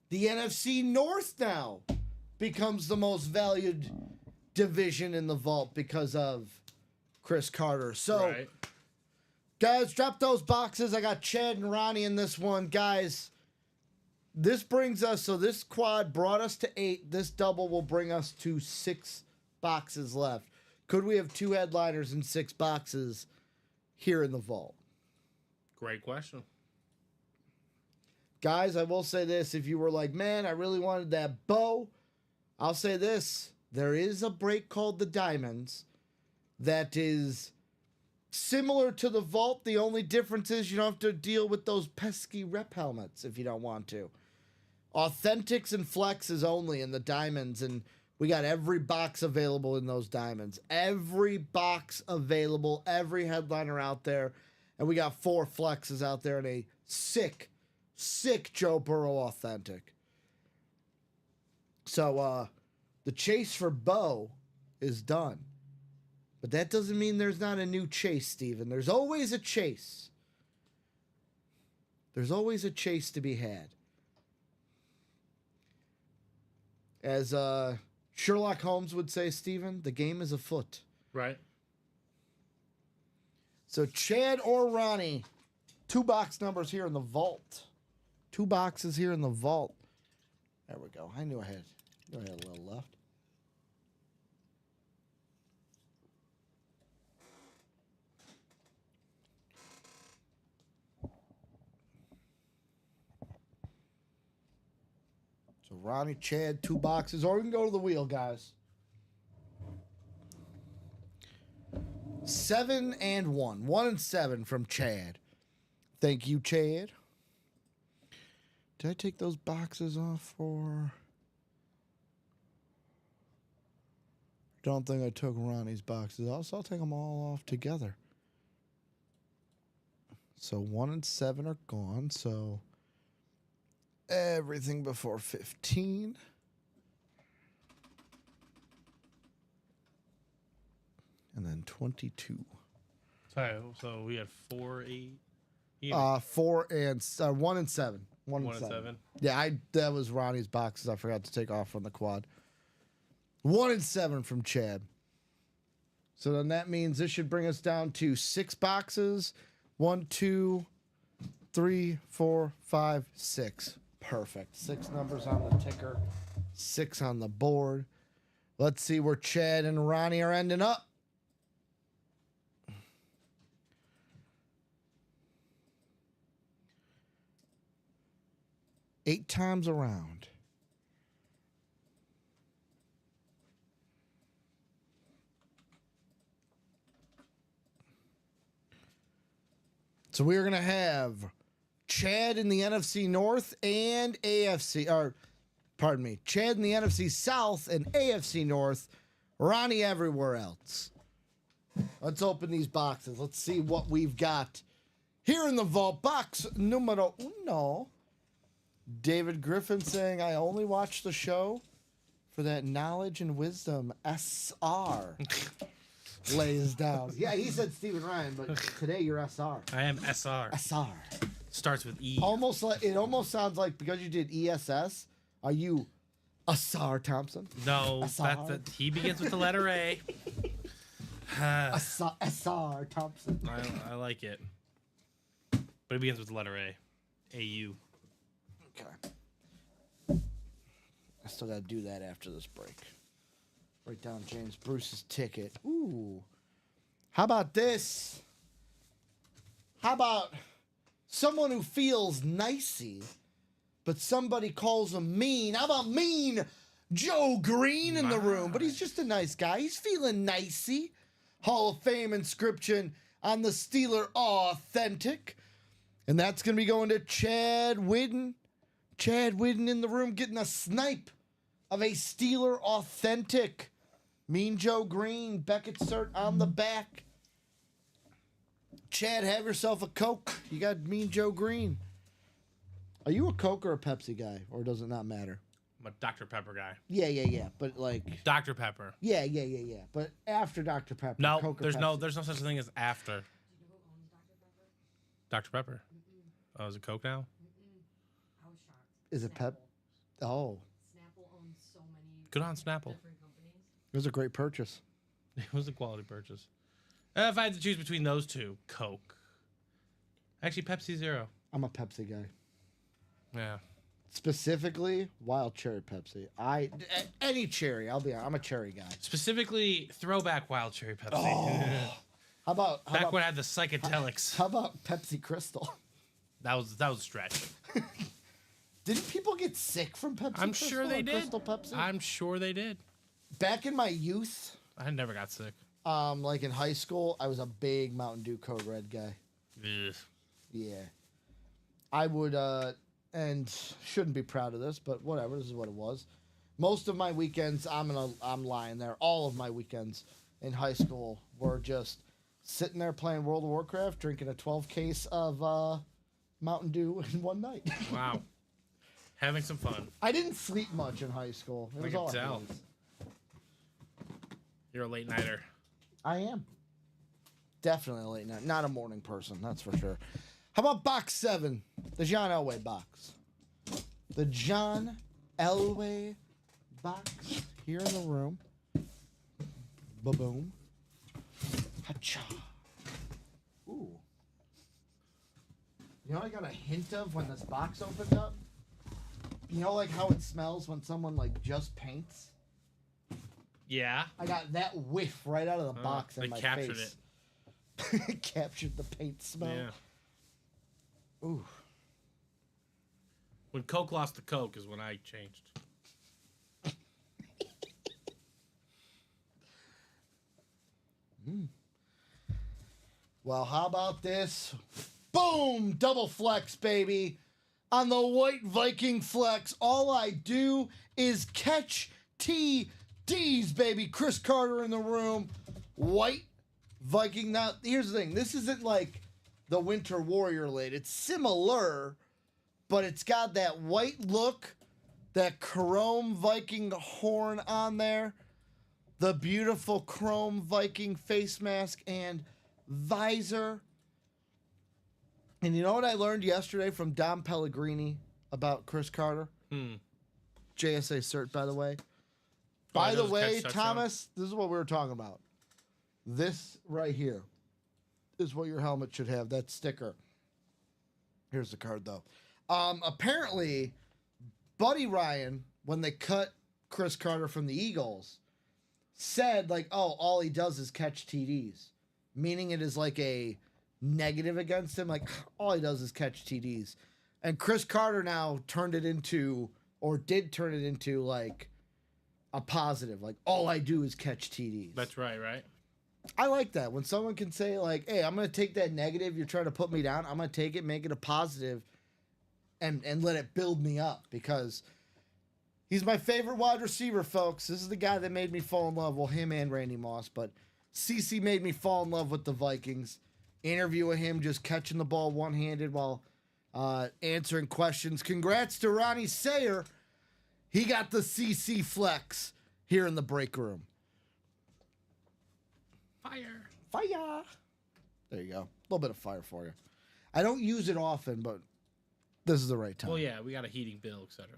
the NFC North now becomes the most valued division in the vault because of Chris Carter. So, Right. guys, drop those boxes. I got Chad and Ronnie in this one. Guys, this brings us, so this quad brought us to 8. This double will bring us to 6 boxes left. Could we have 2 headliners and 6 boxes here in the vault? Great question. Guys, I will say this. If you were like, man, I really wanted that Bo, I'll say this. There is a break called the Diamonds that is similar to the vault. The only difference is you don't have to deal with those pesky rep helmets if you don't want to. Authentics and flexes only in the Diamonds, and we got every box available in those Diamonds. Every box available, every headliner out there. And we got 4 flexes out there and a sick Joe Burrow authentic. So, the chase for Bo is done. But that doesn't mean there's not a new chase, Steven. There's always a chase. There's always a chase to be had. As Sherlock Holmes would say, Steven, the game is afoot. Right. So Chad or Ronnie, 2 box numbers here in the vault. 2 boxes here in the vault. There we go. I knew I had a little left. So Ronnie, Chad, 2 boxes, or we can go to the wheel, guys. 7 and 1. 1 and 7 from Chad. Thank you, Chad. Did I take those boxes off for... Don't think I took Ronnie's boxes off, so I'll take them all off together. So 1 and 7 are gone, so... Everything before 15. And then 22. So we had 4, 8. 4 and 1 and 7. 1 and 7. Yeah, that was Ronnie's boxes. I forgot to take off from the quad. 1 and 7 from Chad. So then that means this should bring us down to 6 boxes. 1, 2, 3, 4, 5, 6. Perfect. 6 numbers on the ticker. 6 on the board. Let's see where Chad and Ronnie are ending up. Eight times around. So we're going to have Chad in the NFC North and AFC, or pardon me, Chad in the NFC South and AFC North, Ronnie everywhere else. Let's open these boxes. Let's see what we've got here in the vault. Box numero uno. David Griffin saying, I only watch the show for that knowledge and wisdom SR lays down. Yeah, he said Stephen Ryan, but today you're SR. I am SR. SR. Starts with E. Almost like it almost sounds like because you did ESS, are you Asar Thompson? No, SR. he begins with the letter A. Asar Thompson. I like it. But it begins with the letter A. A-U. Okay. I still got to do that after this break. Write down James Bruce's ticket. Ooh. How about this? How about someone who feels nicey, but somebody calls him mean? How about mean Joe Green in the room? But he's just a nice guy. He's feeling nicey. Hall of Fame inscription on the Steeler Authentic. And that's going to be going to Chad Whidden. Chad Whidden in the room getting a snipe of a Steeler Authentic Mean Joe Green, Beckett Cert on the back. Chad, have yourself a Coke. You got Mean Joe Green. Are you a Coke or a Pepsi guy, or does it not matter? I'm a Dr. Pepper guy. Yeah. But like Dr. Pepper. Yeah. But after Dr. Pepper, No, Coke or there's Pepsi? no such thing as after. Dr. Pepper. Oh, is it Coke now? I was shocked. Is it Pep? Oh, Snapple owns so many Good on Snapple. different companies. it was a great purchase. It was a quality purchase. If I had to choose between those two, Coke. Actually, Pepsi Zero. I'm a Pepsi guy. Yeah. Specifically, wild cherry Pepsi. Any cherry. I'm a cherry guy. Specifically, throwback wild cherry Pepsi. How about Back when I had the psychedelics. How about Pepsi Crystal? That was a stretch. Didn't people get sick from Pepsi? I'm Crystal sure they or did. Crystal Pepsi. I'm sure they did. Back in my youth, I never got sick. like in high school, I was a big Mountain Dew Code Red guy. Ugh. Yeah, I would, and shouldn't be proud of this, but whatever. This is what it was. Most of my weekends, I'm lying there. All of my weekends in high school were just sitting there playing World of Warcraft, drinking a 12 case of Mountain Dew in one night. Wow. Having some fun. I didn't sleep much in high school. It I was can all tell. haze. You're a late nighter. I am. Definitely a late night. Not a morning person, that's for sure. How about box 7? The John Elway box. The John Elway box here in the room. Ba-boom. Ha-cha. Ooh. You know what I got a hint of when this box opened up? You know like how it smells when someone like just paints? Yeah. I got that whiff right out of the box They in my captured face. it. It captured the paint smell. Yeah. Ooh. When Coke lost the Coke is when I changed. Well, how about this? Boom! Double flex, baby. On the White Viking flex, all I do is catch TDs, baby. Chris Carter in the room. White Viking. Now, here's the thing. This isn't like the Winter Warrior late. It's similar, but it's got that white look, that chrome Viking horn on there, the beautiful chrome Viking face mask and visor. And you know what I learned yesterday from Dom Pellegrini about Chris Carter? JSA cert, by the way. By the way, Thomas, this is what we were talking about. This right here is what your helmet should have, that sticker. Here's the card, though. Apparently, Buddy Ryan, when they cut Chris Carter from the Eagles, said, like, oh, all he does is catch TDs. Meaning it is like a negative against him. Like, all he does is catch TDs. And Chris Carter now turned it into, or did turn it into, like, a positive. Like, all I do is catch TDs. That's right? I like that. When someone can say, like, hey, I'm going to take that negative, you're trying to put me down, I'm going to take it, make it a positive, and let it build me up. Because he's my favorite wide receiver, folks. This is the guy that made me fall in love. Well, him and Randy Moss. But CeCe made me fall in love with the Vikings. Interview with him just catching the ball one-handed while answering questions. Congrats to Ronnie Sayer. He got the CeCe flex here in the break room. Fire. There you go. A little bit of fire for you. I don't use it often, but this is the right time. Well, yeah, we got a heating bill, etc.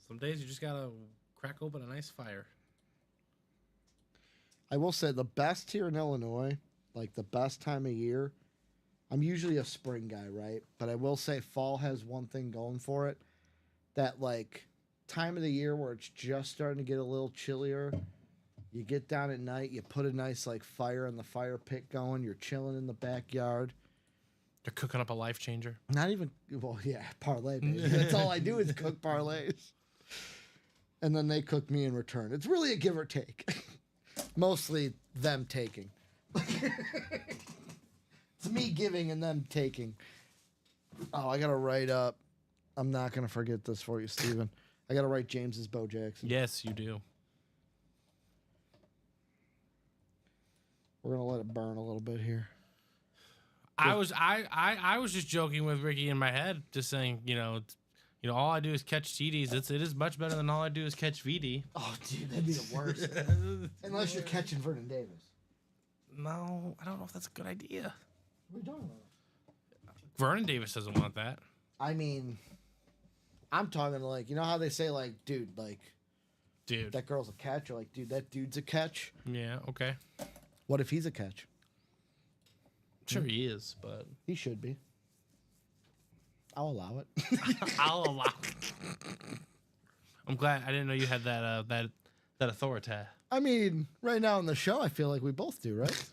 Some days you just gotta crack open a nice fire. I will say the best here in Illinois, like the best time of year, I'm usually a spring guy, right? But I will say fall has one thing going for it. That, like, time of the year where it's just starting to get a little chillier. You get down at night, you put a nice, like, fire in the fire pit going. You're chilling in the backyard. They're cooking up a life changer. Not even, well, yeah, parlay, baby. That's all I do is cook parlays. And then they cook me in return. It's really a give or take. Mostly them taking. It's me giving and them taking. Oh, I got to write up. I'm not going to forget this for you, Steven. I got to write James's Bo Jackson. Yes, you do. We're going to let it burn a little bit here. I was just joking with Ricky in my head, just saying, all I do is catch TDs. It is much better than all I do is catch VD. Oh, dude, that'd be the worst. Unless you're catching Vernon Davis. No, I don't know if that's a good idea. What are you talking about? Vernon Davis doesn't want that. I mean, I'm talking like, you know how they say, like, dude, that girl's a catch? Or like, dude, that dude's a catch? Yeah, okay. What if he's a catch? Sure he is, but... He should be. I'll allow it. I'll allow it. I'm glad. I didn't know you had that authority. I mean, right now in the show, I feel like we both do, right?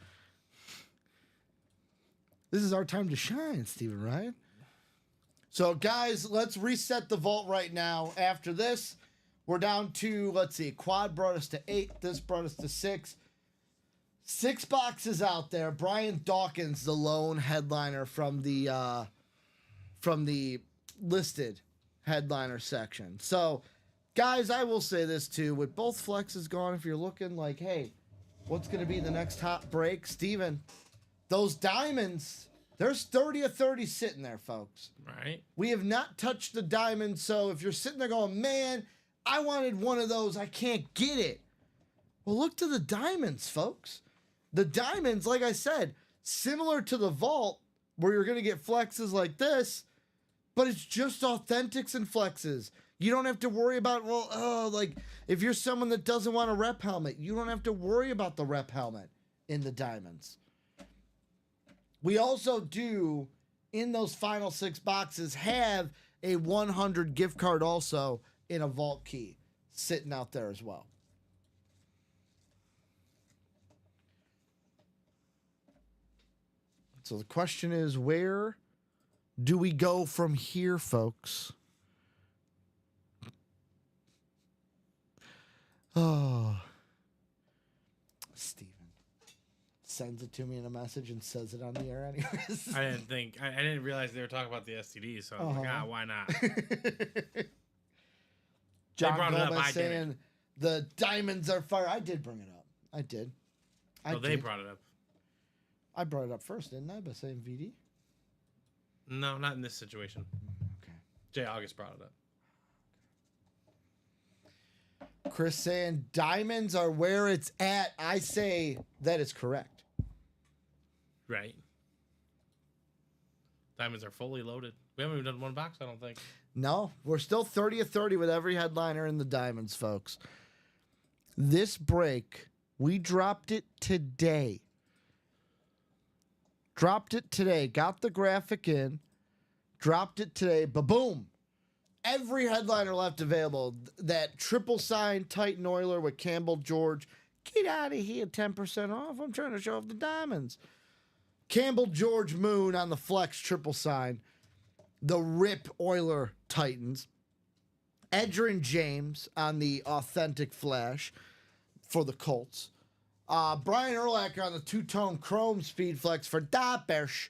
This is our time to shine, Stephen Ryan. So, guys, let's reset the vault right now. After this, we're down to, let's see, quad brought us to 8. This brought us to 6. 6 boxes out there. Brian Dawkins, the lone headliner from the listed headliner section. So, guys, I will say this too. With both flexes gone, if you're looking like, hey, what's going to be the next hot break? Steven, those diamonds, there's 30 of 30 sitting there, folks. Right. We have not touched the diamonds, so if you're sitting there going, man, I wanted one of those, I can't get it. Well, look to the diamonds, folks. The diamonds, like I said, similar to the vault, where you're going to get flexes like this, but it's just authentics and flexes. You don't have to worry about, like, if you're someone that doesn't want a rep helmet, you don't have to worry about the rep helmet in the diamonds. We also do, in those final 6 boxes, have a 100 gift card also in a vault key sitting out there as well. So the question is, where do we go from here, folks? Oh, Steven sends it to me in a message and says it on the air anyways. I didn't realize they were talking about the STDs, so I was like, why not? John brought it up, Gomez I saying didn't. the diamonds are fire. I did bring it up. I did. They brought it up. I brought it up first, didn't I, by saying VD? No, not in this situation. Okay. Jay August brought it up. Chris saying diamonds are where it's at. I say that is correct. Right. Diamonds are fully loaded. We haven't even done one box, I don't think. No, we're still 30 of 30 with every headliner in the diamonds, folks. This break, we dropped it today. Dropped it today. Got the graphic in. Dropped it today. Ba-boom. Every headliner left available. That triple sign Titan Oiler with Campbell George. Get out of here. 10% off. I'm trying to show off the diamonds. Campbell George Moon on the flex triple sign. The Rip Oiler Titans. Edgerrin James on the authentic flash for the Colts. Brian Urlacher on the two-tone chrome speed flex for Dapesh.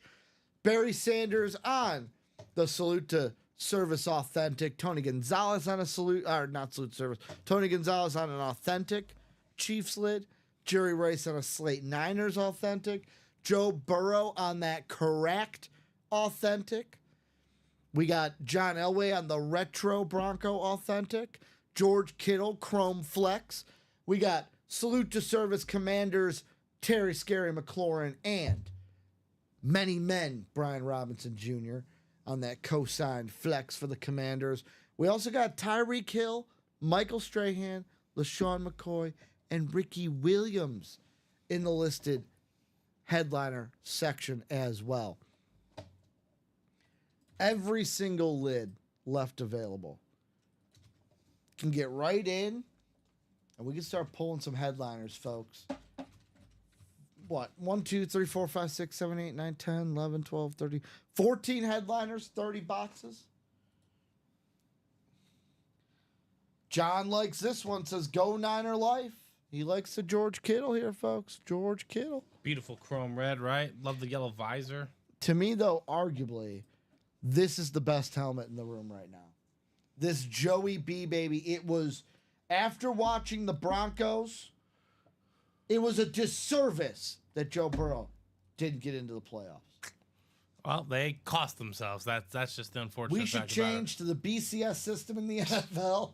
Barry Sanders on the Salute to Service authentic. Tony Gonzalez on a salute, or not salute service. Tony Gonzalez on an authentic Chiefs lid. Jerry Rice on a Slate Niners authentic. Joe Burrow on that correct authentic. We got John Elway on the retro Bronco authentic. George Kittle chrome flex. We got Salute to Service Commanders, Terry Scary McLaurin, and many men, Brian Robinson Jr. on that co-signed flex for the Commanders. We also got Tyreek Hill, Michael Strahan, LaShawn McCoy, and Ricky Williams in the listed headliner section as well. Every single lid left available. Can get right in. And we can start pulling some headliners, folks. What? 1, 2, 3, 4, 5, 6, 7, 8, 9, 10, 11, 12, 13, 14 headliners, 30 boxes. John likes this one, says Go Niner Life. He likes the George Kittle here, folks. George Kittle. Beautiful chrome red, right? Love the yellow visor. To me, though, arguably, this is the best helmet in the room right now. this Joey B baby. It was after watching the Broncos, it was a disservice that Joe Burrow didn't get into the playoffs. Well, they cost themselves. That's just the unfortunate We should fact about it. change to the BCS system in the NFL.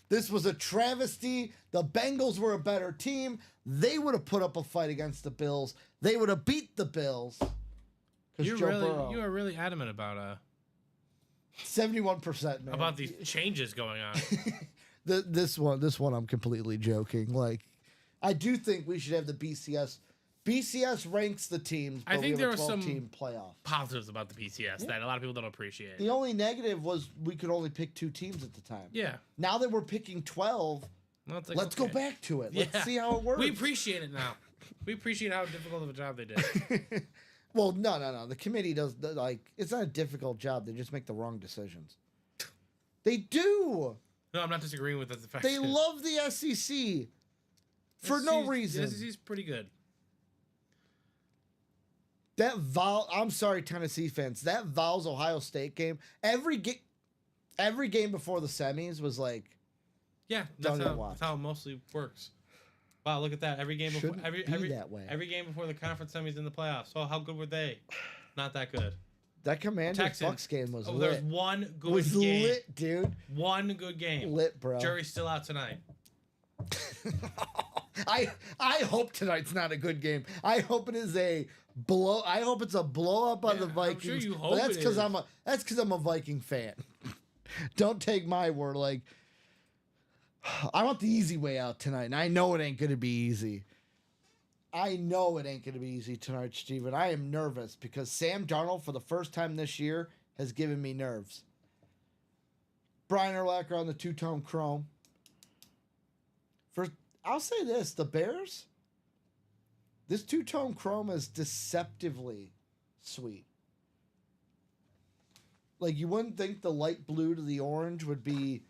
This was a travesty. The Bengals were a better team. They would have put up a fight against the Bills. They would have beat the Bills. You are really adamant about 71%, man. about these changes going on. This one I'm completely joking. Like, I do think we should have the BCS. BCS ranks the teams, but I think we there have a was some 12-team playoff. positives about the BCS that a lot of people don't appreciate. The only negative was we could only pick 2 teams at the time. Yeah. Now that we're picking 12, Well, it's like, let's okay. go back to it. Yeah. Let's see how it works. We appreciate it now. We appreciate how difficult of a job they did. Well, no. The committee does, like, it's not a difficult job. They just make the wrong decisions. They do. No, I'm not disagreeing with that. The fact They that love the SEC for no reason. The SEC's pretty good. I'm sorry, Tennessee fans. That Vols Ohio State game, every game before the semis was like, Yeah, Don't that's even watch. how it mostly works. Wow, look at that! Every game before Shouldn't be that way. every game before the conference semis in the playoffs. So how good were they? Not that good. that Commanders Texans. Bucks game was There's lit. one It good was game. lit, dude. One good game. Lit, bro. Jury's still out tonight. I hope tonight's not a good game. I hope it is a blow. I hope it's a blow up on the I'm Vikings. sure you But hope that's it because is. I'm a Viking fan. Don't take my word. Like, I want the easy way out tonight, and I know it ain't gonna be easy. I know it ain't gonna be easy tonight, Steven. I am nervous because Sam Darnold, for the first time this year, has given me nerves. Brian Urlacher on the 2-tone chrome. I'll say this, the Bears, this 2-tone chrome is deceptively sweet. Like, you wouldn't think the light blue to the orange would be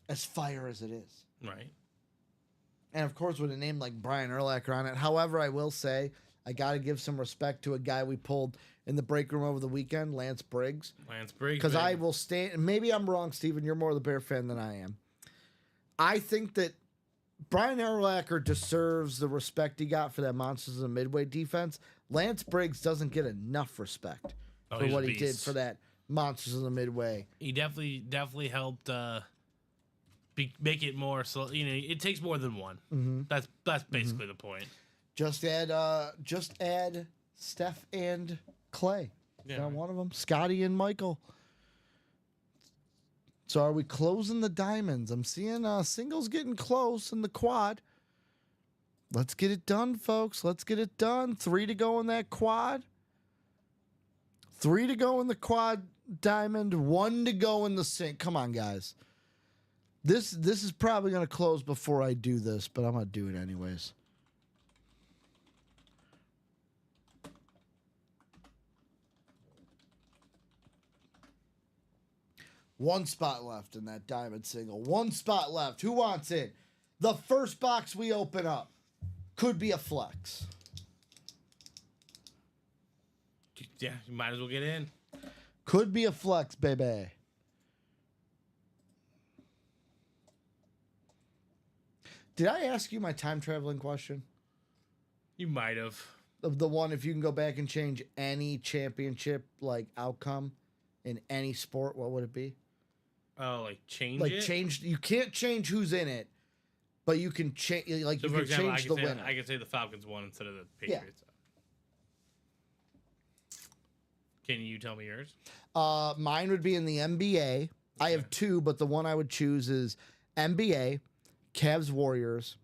as fire as it is. Right. And, of course, with a name like Brian Urlacher on it. However, I will say, I got to give some respect to a guy we pulled in the break room over the weekend, Lance Briggs. Lance Briggs. Because baby. I will stand, maybe I'm wrong, Steven, you're more of the Bear fan than I am. I think that Brian Urlacher deserves the respect he got for that Monsters of the Midway defense. Lance Briggs doesn't get enough respect for he's a what he did beast. for that Monsters of the Midway. He definitely helped make it more. So it takes more than one. Mm-hmm. That's basically the point. Just add Steph and Clay. Yeah. Got one of them, Scotty and Michael. So are we closing the diamonds? I'm seeing singles getting close in the quad. Let's get it done, folks. Let's get it done. 3 to go in that quad. 3 to go in the quad diamond. 1 to go in the sink. Come on, guys. This is probably going to close before I do this, but I'm going to do it anyways. One spot left in that diamond single. One spot left. Who wants it? The first box we open up could be a flex. Yeah, you might as well get in. Could be a flex, baby. Did I ask you my time traveling question? You might have. Of the one, if you can go back and change any championship like outcome in any sport, what would it be? Oh, like change Like it? change. You can't change who's in it, but you can change. Like So you for can example, change the winner. I could say the Falcons won instead of the Yeah. Patriots. Can you tell me yours? Mine would be in the NBA. I have 2, but the one I would choose is NBA, Cavs Warriors.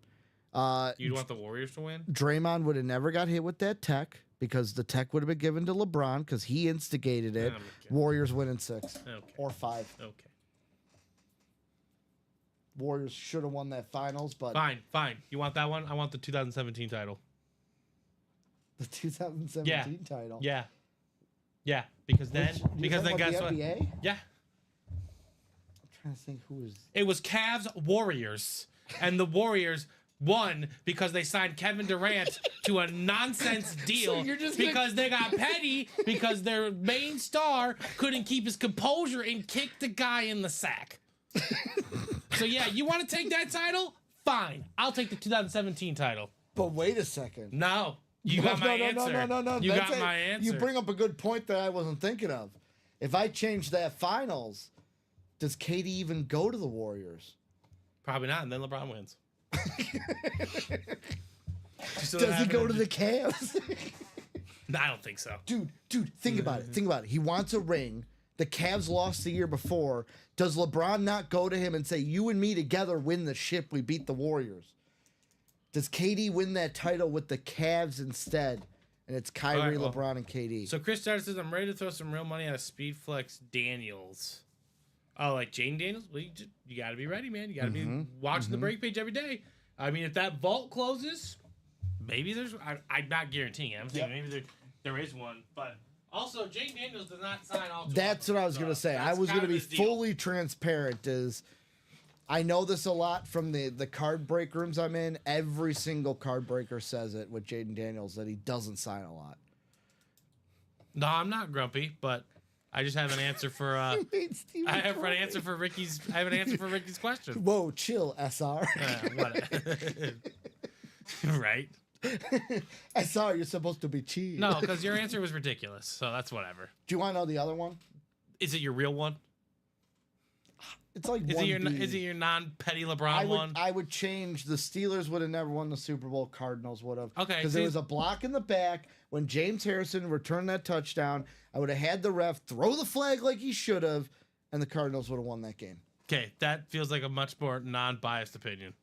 You'd want the Warriors to win? Draymond would have never got hit with that tech because the tech would have been given to LeBron because he instigated it. Okay. Warriors win in 6 Okay. or 5. Okay. Warriors should have won that finals, but Fine. You want that one? I want the 2017 title. the 2017 title. Yeah. Yeah. Because then, You're talking about guess the what? NBA? Yeah. I'm trying to think who is. It was Cavs Warriors, and the Warriors won because they signed Kevin Durant to a nonsense deal you're just because they got petty because their main star couldn't keep his composure and kicked the guy in the sack. So yeah, you want to take that title? Fine, I'll take the 2017 title. But wait a second. No, you got my answer. No. You got my answer. You bring up a good point that I wasn't thinking of. If I change that finals, does KD even go to the Warriors? Probably not, and then LeBron wins. Does he go to the Cavs? No, I don't think so. Dude, think about it. He wants a ring. The Cavs lost the year before. Does LeBron not go to him and say, you and me together win the ship, we beat the Warriors? Does KD win that title with the Cavs instead? And it's Kyrie, LeBron, and KD. So Chris Starr says, I'm ready to throw some real money on a Speedflex Daniels. Oh, like Jane Daniels? Well, you got to be ready, man. You got to be watching the break page every day. I mean, if that vault closes, maybe there's... I'm not guaranteeing it. I'm thinking maybe there is one. But also, Jane Daniels does not sign all... That's what I was going to say. I was going to be fully transparent. I know this a lot from the card break rooms I'm in. Every single card breaker says it with Jaden Daniels that he doesn't sign a lot. No, I'm not grumpy, but I just have an answer for I have an answer for Ricky's question. Whoa, chill, SR. Right. SR, you're supposed to be cheating. No, because your answer was ridiculous, so that's whatever. Do you want to know the other one? Is it your real one? It's like is it your non-petty LeBron one? I would change. The Steelers would have never won the Super Bowl. Cardinals would have. Okay. Because there was a block in the back when James Harrison returned that touchdown. I would have had the ref throw the flag like he should have, and the Cardinals would have won that game. Okay, that feels like a much more non-biased opinion.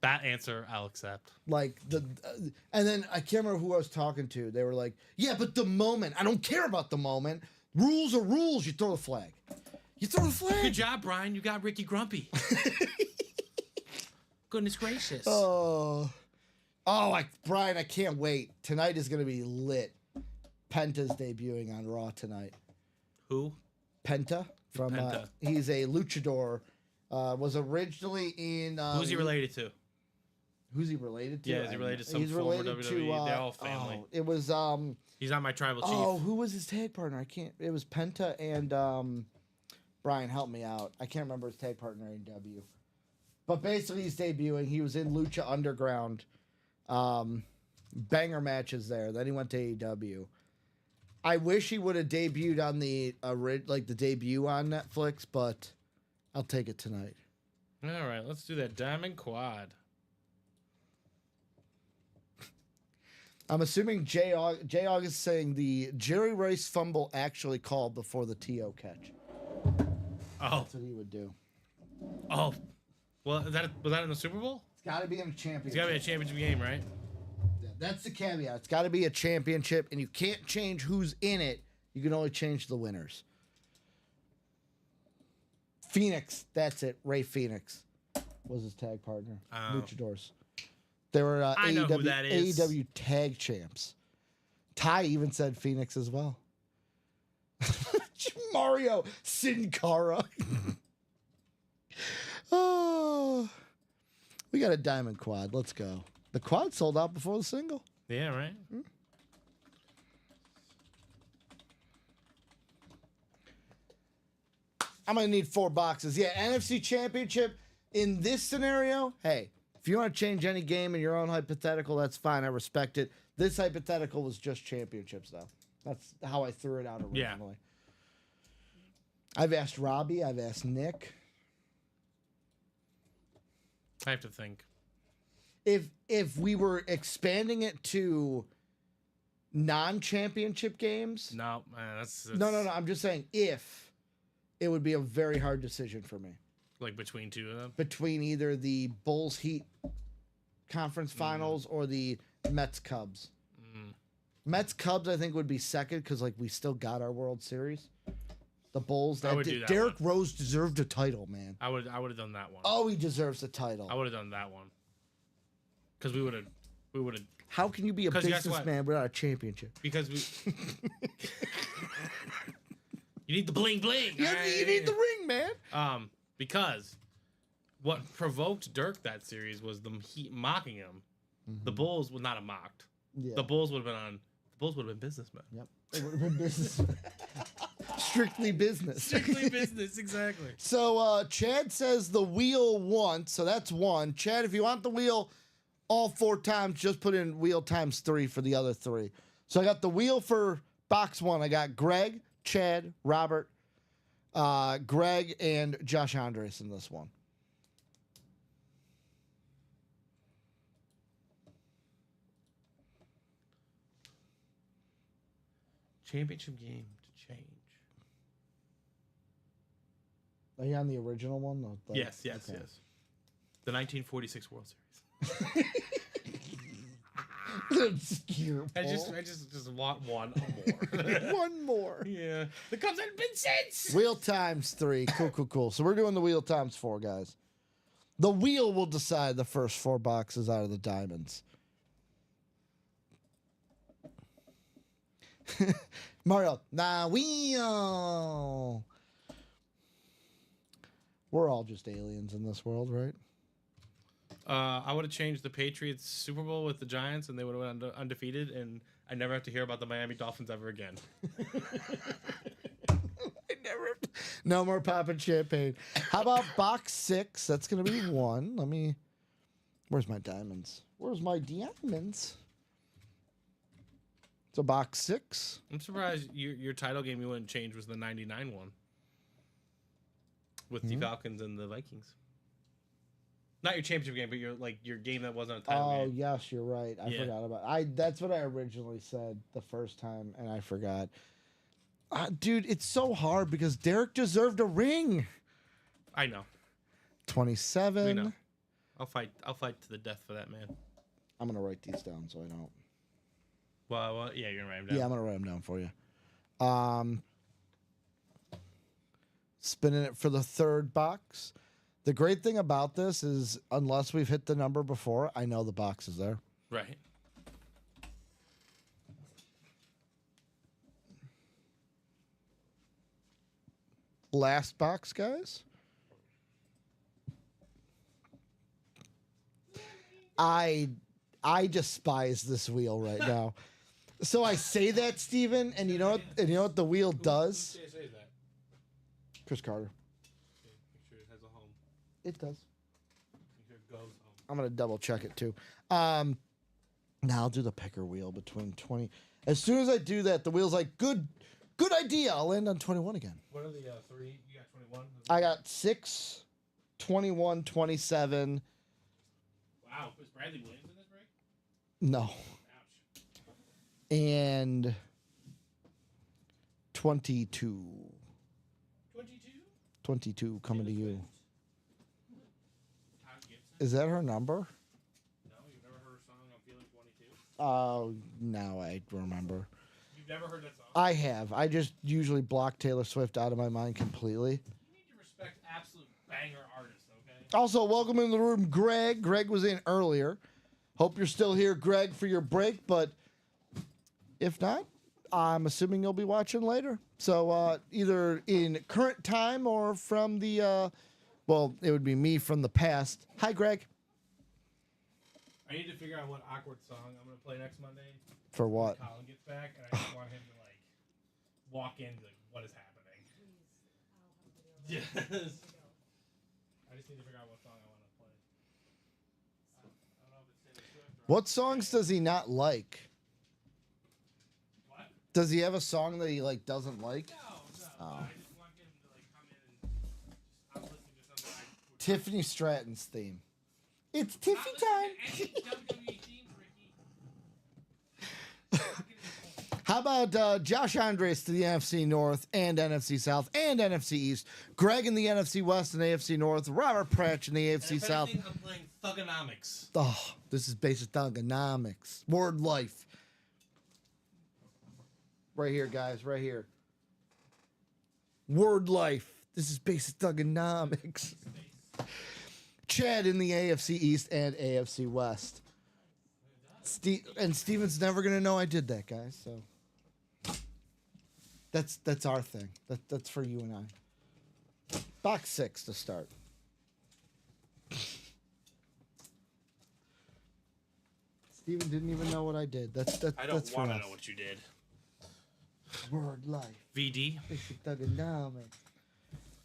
That answer I'll accept. Like and then I can't remember who I was talking to. They were like, "Yeah, but the moment. I don't care about the moment. Rules are rules. You throw the flag." You throw the flag. Good job, Brian. You got Ricky grumpy. Goodness gracious. Brian, I can't wait. Tonight is going to be lit. Penta's debuting on Raw tonight. Who? Penta from. Penta. He's a luchador. Was originally in. Who's he related to? Who's he related to? Yeah, is he related to some former WWE? They're all family. It was. He's not my tribal chief. Oh, who was his tag partner? I can't. It was Penta and. Brian, help me out. I can't remember his tag partner in AEW. But basically, he's debuting. He was in Lucha Underground. Banger matches there. Then he went to AEW. I wish he would have debuted on the debut on Netflix, but I'll take it tonight. All right, let's do that Diamond Quad. I'm assuming J. Aug is saying the Jerry Rice fumble actually called before the TO catch. Oh, that's what he would do. Oh, well, was that in the Super Bowl? It's got to be in a championship. It's got to be a championship game, right? Yeah, that's the caveat. It's got to be a championship, and you can't change who's in it. You can only change the winners. Phoenix, that's it. Ray Phoenix was his tag partner. Luchadors. They were I know who that is. AEW tag champs. Ty even said Phoenix as well. Mario Sin Cara. Oh, we got a diamond quad. Let's go. The quad sold out before the single. Yeah, right. I'm gonna need 4 boxes. Yeah, NFC Championship in this scenario. Hey, if you want to change any game in your own hypothetical, that's fine. I respect it. This hypothetical was just championships, though. That's how I threw it out originally. Yeah. I've asked Robbie. I've asked Nick. I have to think. If we were expanding it to non-championship games, no, man, that's no. I'm just saying if it would be a very hard decision for me. Like between two of them, between either the Bulls Heat conference finals or the Mets Cubs. Mets Cubs, I think, would be second because like we still got our World Series. The Bulls. Derrick Rose deserved a title, man. I would have done that one. Oh, he deserves a title. I would have done that one. Because we would have. How can you be a businessman without a championship? Because we. You need the bling bling. You need the ring, man. Because what provoked Dirk that series was the Heat mocking him. Mm-hmm. The Bulls would not have mocked. Yeah. The Bulls would have been businessmen. Yep. They would have been businessmen. Strictly business. Strictly business, exactly. So Chad says the wheel once, so that's one. Chad, if you want the wheel all 4 times, just put in wheel times 3 for the other 3. So I got the wheel for box 1. I got Greg, Chad, Robert, Greg, and Josh Andres in this one. Championship game to change. Are you on the original one? Yes. The 1946 World Series. Obscure. I just want one more. One more. Yeah. The Cubs haven't been since. Wheel times 3. Cool. So we're doing the wheel times 4, guys. The wheel will decide the first 4 boxes out of the diamonds. Mario, nah, wheel. We're all just aliens in this world, right? I would have changed the Patriots Super Bowl with the Giants, and they would have went undefeated, and I never have to hear about the Miami Dolphins ever again. No more popping champagne. How about box 6? That's gonna be 1. Where's my diamonds? Where's my diamonds? So box 6. I'm surprised your title game you wouldn't change was the 99 one with the Falcons and the Vikings. Not your championship game, but your game that wasn't a title game. Oh yes, you're right. I forgot about. That's what I originally said the first time, and I forgot. Dude, it's so hard because Derek deserved a ring. I know. 27. We know. I'll fight to the death for that, man. I'm gonna write these down so I don't. Well, yeah, you're gonna write them down. Yeah, I'm gonna write them down for you. Spinning it for the 3rd box. The great thing about this is, unless we've hit the number before, I know the box is there. Right. Last box, guys. I despise this wheel right now. So I say that, Steven, and you know what? And you know what the wheel does? Who say that? Chris Carter. Okay, make sure it has a home. It does. Make sure it goes home. I'm gonna double check it too. Now I'll do the picker wheel between 20. As soon as I do that, the wheel's like, good idea. I'll land on 21 again. What are the 3? You got 21? I got 6, 21, 27. Wow, was Bradley Williams in this break? No. Ouch. And 22. 22? 22 coming to you. Todd Gibson? Is that her number? No, you've never heard her song I'm Feeling 22? Oh, now I remember. You've never heard that song? I have. I just usually block Taylor Swift out of my mind completely. You need to respect absolute banger artists, okay? Also, welcome in the room, Greg. Greg was in earlier. Hope you're still here, Greg, for your break. But if not, I'm assuming you'll be watching later. So either in current time or from the, well, it would be me from the past. Hi, Greg. I need to figure out what awkward song I'm going to play next Monday. For what? When Colin gets back, and I just want him to, like, walk into what is happening. Yes. I just need to figure out what song I want to play. I don't know if it's Taylor Swift or... What songs does he not like? What? Does he have a song that he like doesn't like? No. Oh. I just want him to, like, come in and just... I'm listening to something I... Tiffany Stratton's theme. It's Tiffy time. WWE themes, Ricky. How about Josh Andres to the NFC North and NFC South and NFC East? Greg in the NFC West and AFC North. Robert Pratch in the AFC And if South. anything, I'm playing Thugonomics. Oh, this is basic thugonomics. Word life. Right here, guys. Right here. Word life. This is basic thugonomics. Chad in the AFC East and AFC West. And Steven's never gonna know I did that, guys. So that's our thing. That's for you and I. Box 6 to start. Steven didn't even know what I did. I don't want to know what you did. Word life. VD. Basic thugonomics.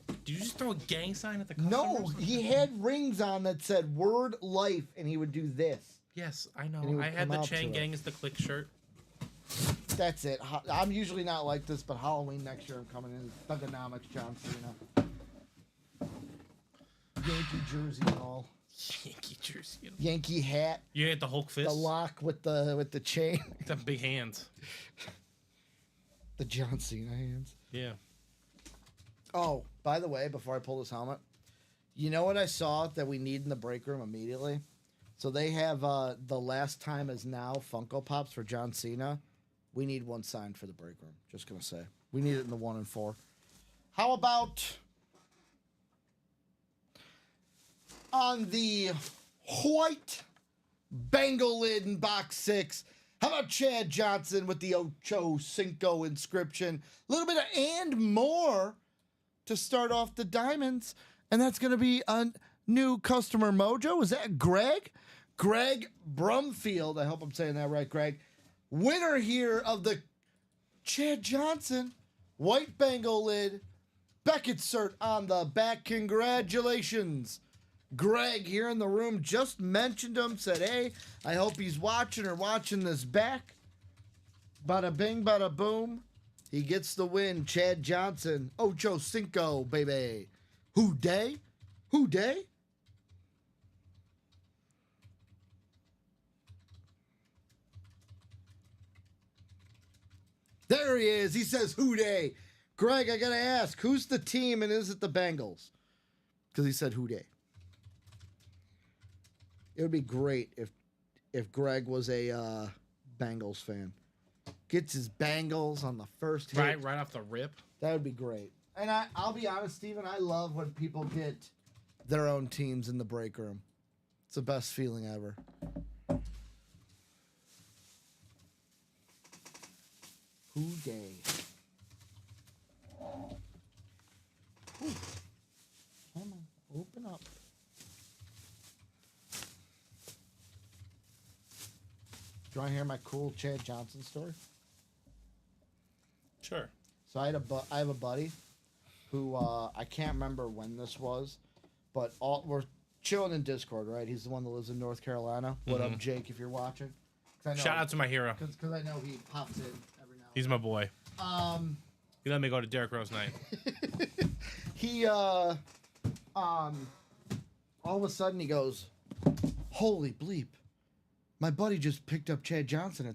Did you just throw a gang sign at the No, customers? he had rings on that said word life, and he would do this. Yes, I And he know. would I had come the out chain to it. gang as the click shirt. That's it. I'm usually not like this, but Halloween next year I'm coming in. Thugonomics, John Cena. Yankee jersey and all. Yankee jersey. Yankee hat. You get the Hulk fist. The lock with the chain. The big hands. The John Cena hands. Yeah. Oh, by the way, before I pull this helmet, you know what I saw that we need in the break room immediately? So they have the Last Time Is Now Funko Pops for John Cena. We need one signed for the break room. Just going to say. We need it in the 1 and 4. How about on the white Bengal lid in box 6? How about Chad Johnson with the Ocho Cinco inscription? A little bit of and more to start off the diamonds. And that's going to be a new customer mojo. Is that Greg? Greg Brumfield. I hope I'm saying that right, Greg. Winner here of the Chad Johnson white Bengal lid Beckett cert on the back. Congratulations. Greg here in the room just mentioned him, said, hey, I hope he's watching or watching this back. Bada bing, bada boom. He gets the win. Chad Johnson, Ocho Cinco, baby. Who day? Who day? There he is. He says, who day? Greg, I got to ask, who's the team and is it the Bengals? Because he said, who day? It would be great if Greg was a Bengals fan. Gets his Bengals on the first hit. Right off the rip. That would be great. And I'll be honest, Steven, I love when people get their own teams in the break room. It's the best feeling ever. Who day? Whew. Come on, open up. Do you want to hear my cool Chad Johnson story? Sure. So I have a buddy who I can't remember when this was, but we're chilling in Discord, right? He's the one that lives in North Carolina. What up, Jake? If you're watching, Shout out to my hero. because I know he pops in every now. He's my boy. He let me go to Derrick Rose night. He all of a sudden he goes, holy bleep, my buddy just picked up Chad Johnson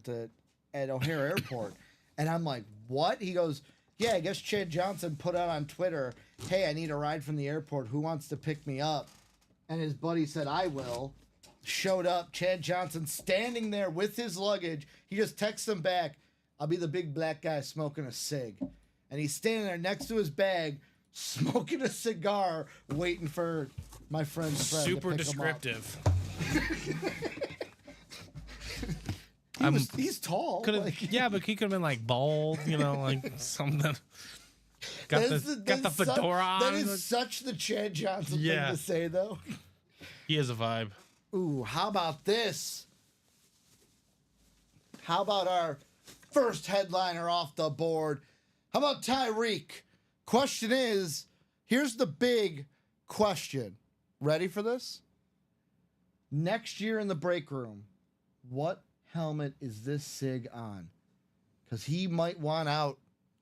at O'Hare Airport. And I'm like, what? He goes, yeah, I guess Chad Johnson put out on Twitter, hey, I need a ride from the airport. Who wants to pick me up? And his buddy said, I will. Showed up, Chad Johnson standing there with his luggage. He just texts him back, I'll be the big black guy smoking a cig. And he's standing there next to his bag, smoking a cigar, waiting for my friend's friend Super to pick him up. descriptive. He's tall. Yeah, but he could have been like bald, like something. Got the fedora on. That is such the Chad Johnson thing to say, though. He has a vibe. Ooh, how about this? How about our first headliner off the board? How about Tyreek? Question is, here's the big question. Ready for this? Next year in the break room, what helmet is this SIG on? Because he might want out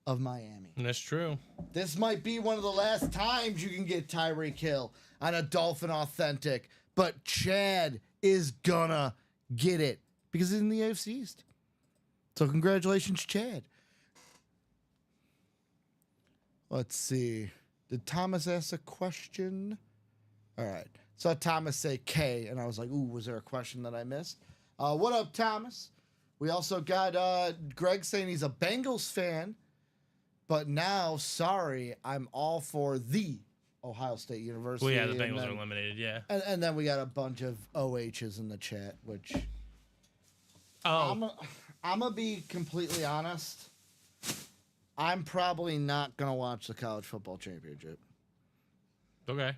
of Miami. That's true. This might be one of the last times you can get Tyreek Hill on a Dolphin Authentic, but Chad is gonna get it because he's in the AFC East. So congratulations, Chad. Let's see. Did Thomas ask a question? All right. Saw Thomas say K, and I was like, ooh, was there a question that I missed? What up, Thomas? We also got Greg saying he's a Bengals fan, but now, sorry, I'm all for the Ohio State University. Well, yeah, the Bengals are eliminated, yeah. And then we got a bunch of OHs in the chat, which... Oh. I'm going to be completely honest. I'm probably not going to watch the college football championship. Okay.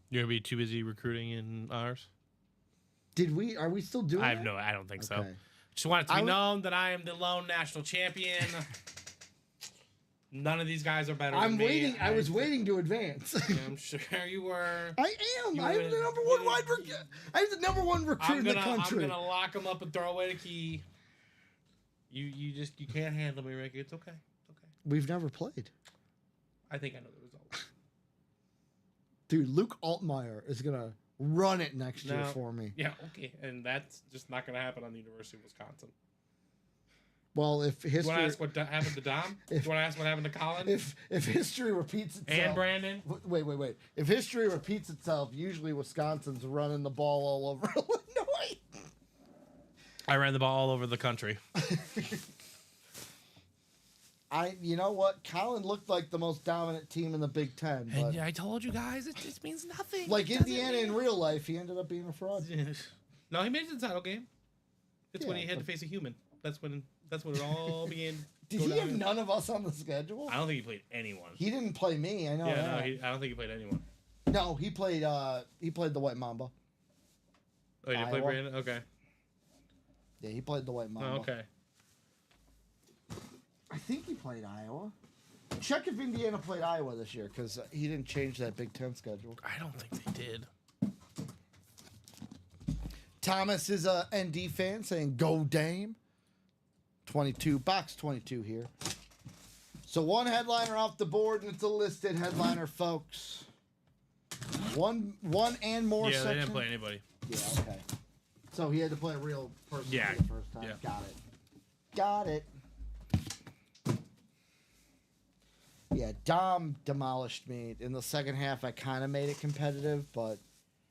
You're going to be too busy recruiting in ours? Are we still doing I don't think so. Just want it to be known that I am the lone national champion. None of these guys are better than me. waiting. I was waiting to advance. I'm sure you were. I am. I am the number one I am the number one recruit in the country. I'm gonna lock him up and throw away the key. You can't handle me, Ricky. It's okay. It's okay. We've never played. I think I know the result. Dude, Luke Altmaier is gonna run it next year for me. Yeah, okay. And that's just not gonna happen on the University of Wisconsin. Well, if history... You want to ask what happened to Dom? You want to ask what happened to Colin? If history repeats itself... And Brandon? Wait. If history repeats itself, usually Wisconsin's running the ball all over Illinois. I ran the ball all over the country. You know what? Colin looked like the most dominant team in the Big Ten. But And I told you guys, it just means nothing. like Indiana in real life, he ended up being a fraud. No, he made it to the title game. It's when Yeah, he had to face a human. That's when it all began. Did he have none of us on the schedule? I don't think he played anyone. He didn't play me. I know Yeah, that. no, I don't think he played anyone. No, he played the White Mamba. Oh, you didn't play Iowa. Brandon? Okay. Yeah, he played the White Mamba. Oh, okay. I think he played Iowa. Check if Indiana played Iowa this year, because he didn't change that Big Ten schedule. I don't think they did. Thomas is a ND fan saying, "Go Dame." 22, box 22 here. So one headliner off the board, and it's a listed headliner, folks. One and more Yeah, section. they didn't play anybody. Yeah, okay. So he had to play a real person Yeah, for the first time. yeah. Got it. Yeah, Dom demolished me. In the second half, I kind of made it competitive, but...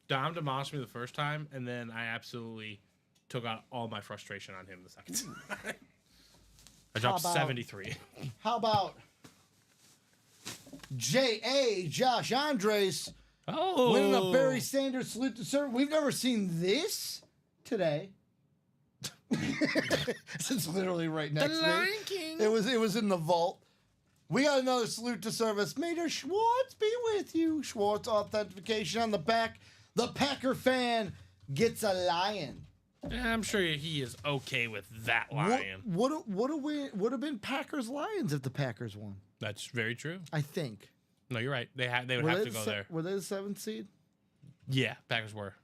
Dom demolished me the first time, and then I absolutely took out all my frustration on him the second time. I dropped about- 73. How about J.A. Josh Andres Oh! winning a Barry Sanders salute to serve? We've never seen this today. It's literally right next to me. King. It was in the vault. We got another salute to service. Mater Schwartz be with you. Schwartz authentication on the back. The Packer fan gets a lion. I'm sure he is okay with that lion. Would have been Packers Lions if the Packers won. That's very true. I think. No, you're right. They would have to go there. Were they the 7th seed? Yeah, Packers were.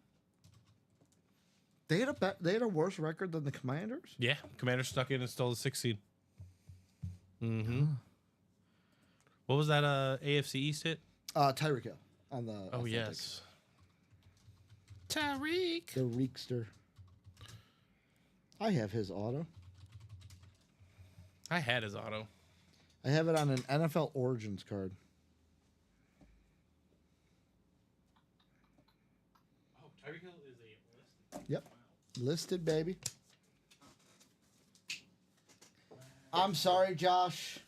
They had a worse record than the Commanders. Yeah, Commanders stuck in and stole the 6th seed. Mm-hmm. What was that AFC East hit? Tyreek Hill on the. Oh, yes. Tyreek. The Reekster. I have his auto. I had his auto. I have it on an NFL Origins card. Oh, Tyreek Hill is a list. Yep. Listed, baby. I'm sorry, Josh.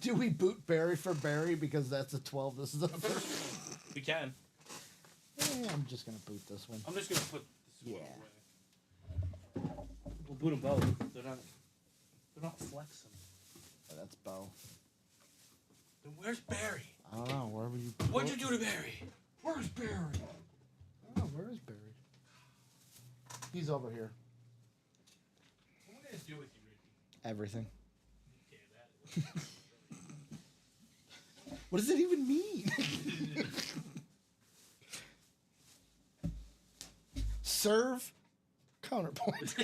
Do we boot Barry for Barry? Because that's a 12. This is a 13. We can. I'm just going to boot this one. I'm just going to put this one Yeah. away. We'll boot them both. They're not flexing. Oh, that's Bo. Then where's Barry? I don't know. Where were you? What'd you do to Barry? Where's Barry? I don't know. Where is Barry? He's over here. What am I going to do with you, Ricky? Everything. Okay, that is. What does it even mean? Serve. Counterpoint.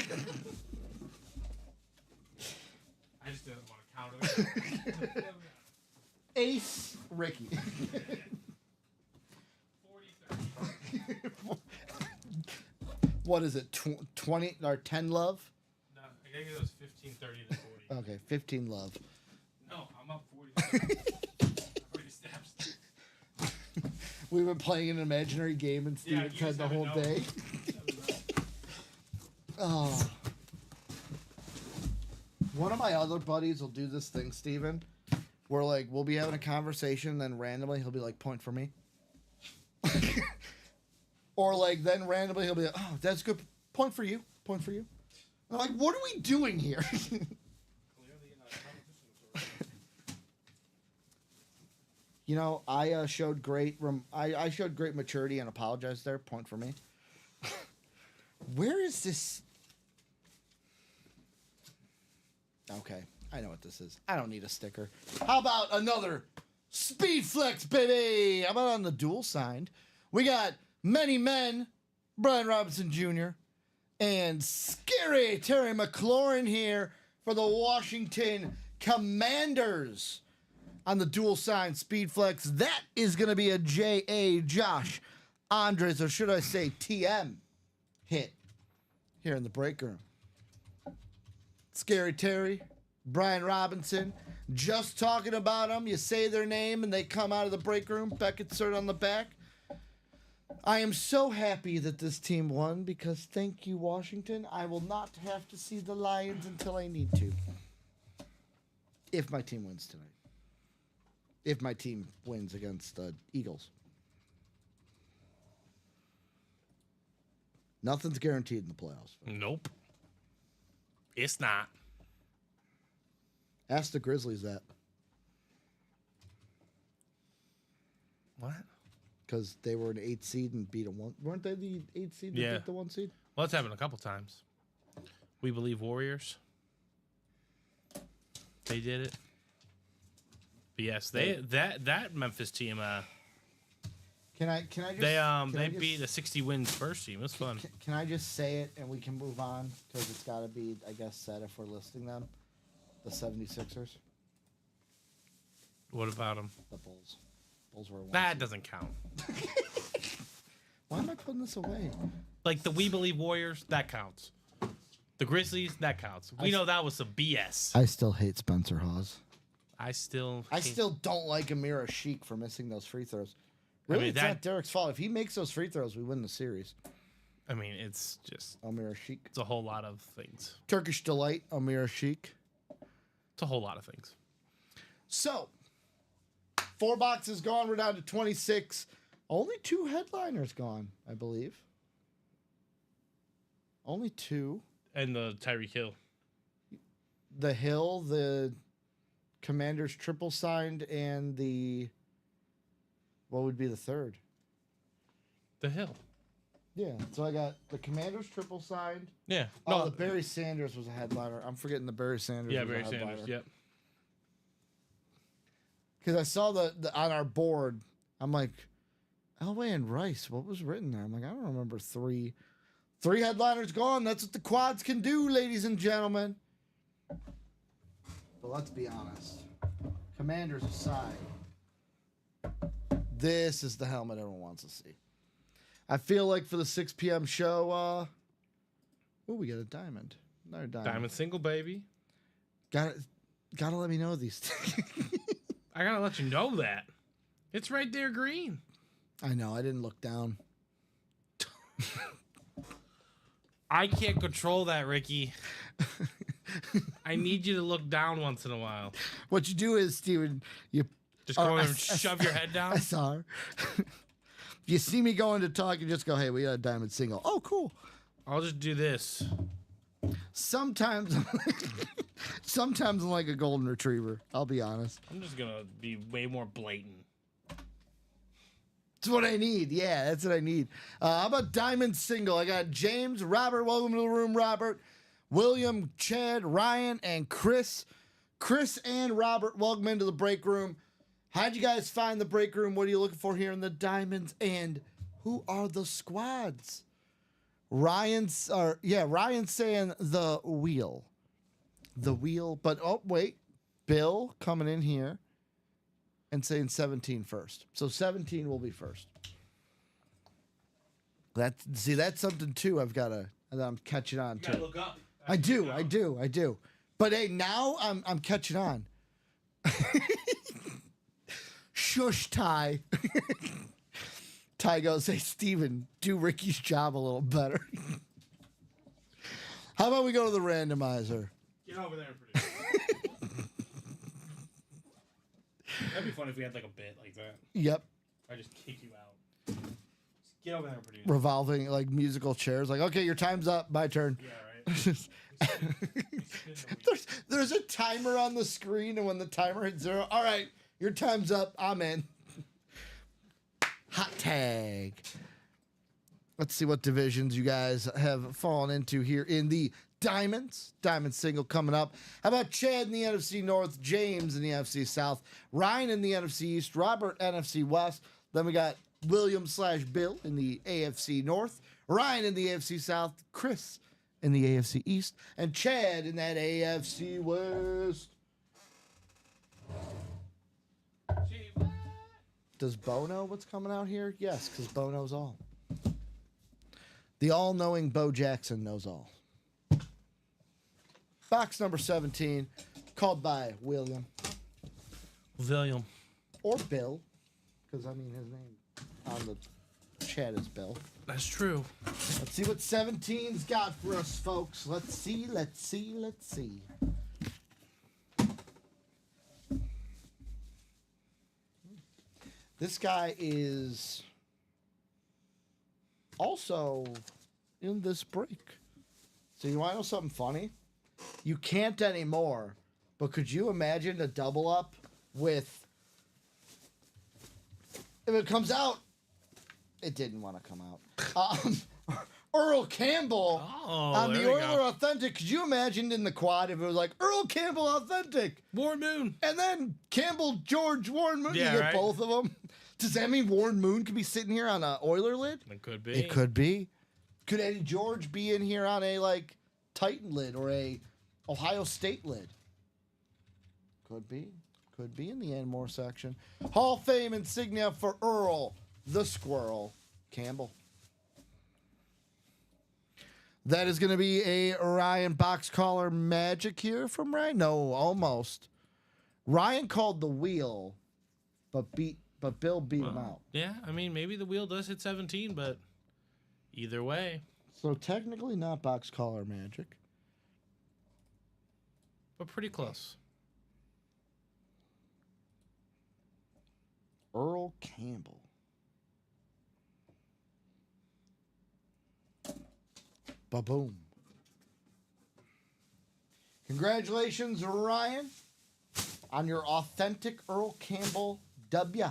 I just didn't want to counter it. Ace Ricky. 40-30. What is it? 20 or 10 love? No, I gotta get those 15-30 to 40. Okay, 15 love. No, I'm up 40. 40 steps. We've been playing an imaginary game and Steven you said just the whole haven't day. Oh. One of my other buddies will do this thing, Steven, where like we'll be having a conversation and then randomly he'll be like, point for me. Or like then randomly he'll be like, oh, that's good. Point for you. Point for you. I'm like, what are we doing here? You know, I showed great I showed great maturity and apologized there. Point for me. Where is this? Okay, I know what this is. I don't need a sticker. How about another Speed Flex, baby? How about on the dual signed? We got Many Men, Brian Robinson Jr., and Scary Terry McLaurin here for the Washington Commanders on the dual signed Speed Flex. That is going to be a J.A. Josh Andres, or should I say TM, hit here in the break room. Scary Terry, Brian Robinson, just talking about them. You say their name and they come out of the break room. Beckett cert on the back. I am so happy that this team won because thank you, Washington. I will not have to see the Lions until I need to. If my team wins tonight. If my team wins against the Eagles. Nothing's guaranteed in the playoffs. Nope. It's not. Ask the Grizzlies that. What? Because they were an 8 seed and beat a 1. Weren't they the 8 seed that beat the 1 seed? Well, it's happened a couple times. We Believe Warriors. They did it. But yes, that Memphis team. Can I just? They beat a 60 wins first team. It was fun. Can I just say it and we can move on because it's got to be, I guess, said if we're listing them. The 76ers. What about them? The Bulls. Bulls were a 1 That seed. doesn't count. Why am I putting this away? Like the We Believe Warriors, that counts. The Grizzlies, that counts. We know that was some BS. I still hate Spencer Hawes. I still don't like Amir Sheik for missing those free throws. Really, mean, it's not Derek's fault. If he makes those free throws, we win the series. I mean, it's just Amir Sheik. it's a whole lot of things. Turkish Delight, Amir Sheik. It's a whole lot of things. So, 4 boxes gone. We're down to 26. Only 2 headliners gone, I believe. Only 2. And the Tyreek Hill. The Hill, the Commanders triple signed, and the... What would be the third? The Hill. Yeah, so I got the Commanders triple signed. Yeah. Oh, the Barry Sanders was a headliner. I'm forgetting the Barry Sanders. Yeah, was a Barry headliner. Sanders. Yep. Because I saw the on our board, I'm like, Elway and Rice. What was written there? I'm like, I don't remember 3. 3 headliners gone. That's what the quads can do, ladies and gentlemen. But let's be honest. Commanders aside, this is the helmet everyone wants to see. I feel like for the 6 p.m. show, we got a diamond. Another diamond. Diamond single, baby. Gotta let me know these things. I gotta let you know that. It's right there, green. I know. I didn't look down. I can't control that, Ricky. I need you to look down once in a while. What you do is, Steven, you Just go and shove your head down. I saw her. If you see me going to talk, you just go, hey, we got a diamond single. Oh, cool. I'll just do this. Sometimes I'm like a golden retriever. I'll be honest. I'm just gonna be way more blatant. That's what I need. Yeah, that's what I need. How about diamond single? I got James, Robert. Welcome to the room, Robert. William, Chad, Ryan, and Chris. Chris and Robert, welcome into the break room. How'd you guys find the break room? What are you looking for here in the diamonds? And who are the squads? Ryan's saying the wheel. The wheel. But, oh, wait. Bill coming in here and saying 17 first. So 17 will be first. That's something, too, that I'm catching on to. Look up. I do. But, hey, now I'm catching on. Shush, Ty. Ty goes, hey, Steven, do Ricky's job a little better. How about we go to the randomizer? Get over there and produce. That'd be fun if we had like a bit like that. Yep. I just kick you out. Just get over there and produce. Revolving, like, musical chairs. Like, okay, your time's up. My turn. Yeah, right. There's a timer on the screen, and when the timer hits 0, all right, your time's up. I'm in. Hot tag. Let's see what divisions you guys have fallen into here in the Diamonds. Diamond single coming up. How about Chad in the NFC North, James in the NFC South, Ryan in the NFC East, Robert NFC West. Then we got William/Bill in the AFC North, Ryan in the AFC South, Chris in the AFC East, and Chad in that AFC West. Does Bo know what's coming out here? Yes, because Bo knows all. The all-knowing Bo Jackson knows all. Box number 17, called by William. William. Or Bill, because, I mean, his name on the chat is Bill. That's true. Let's see what 17's got for us, folks. Let's see. This guy is also in this break. So you want to know something funny? You can't anymore, but could you imagine a double up with, if it comes out, it didn't want to come out. Earl Campbell on the Oiler Authentic. Could you imagine in the quad if it was like Earl Campbell Authentic? Warren Moon. And then Campbell George Warren Moon. Yeah, you get right? both of them. Does that mean Warren Moon could be sitting here on an Oiler lid? It could be. It could be. Could Eddie George be in here on a like Titan lid or a Ohio State lid? Could be. Could be in the Anmore section. Hall of Fame insignia for Earl the Squirrel Campbell. That is going to be a Ryan box caller magic here from Ryan. No, almost. Ryan called the wheel, but Bill beat him out. Yeah, I mean, maybe the wheel does hit 17, but either way. So technically not box caller magic. But pretty close. Earl Campbell. Ba-boom. Congratulations, Ryan, on your authentic Earl Campbell W.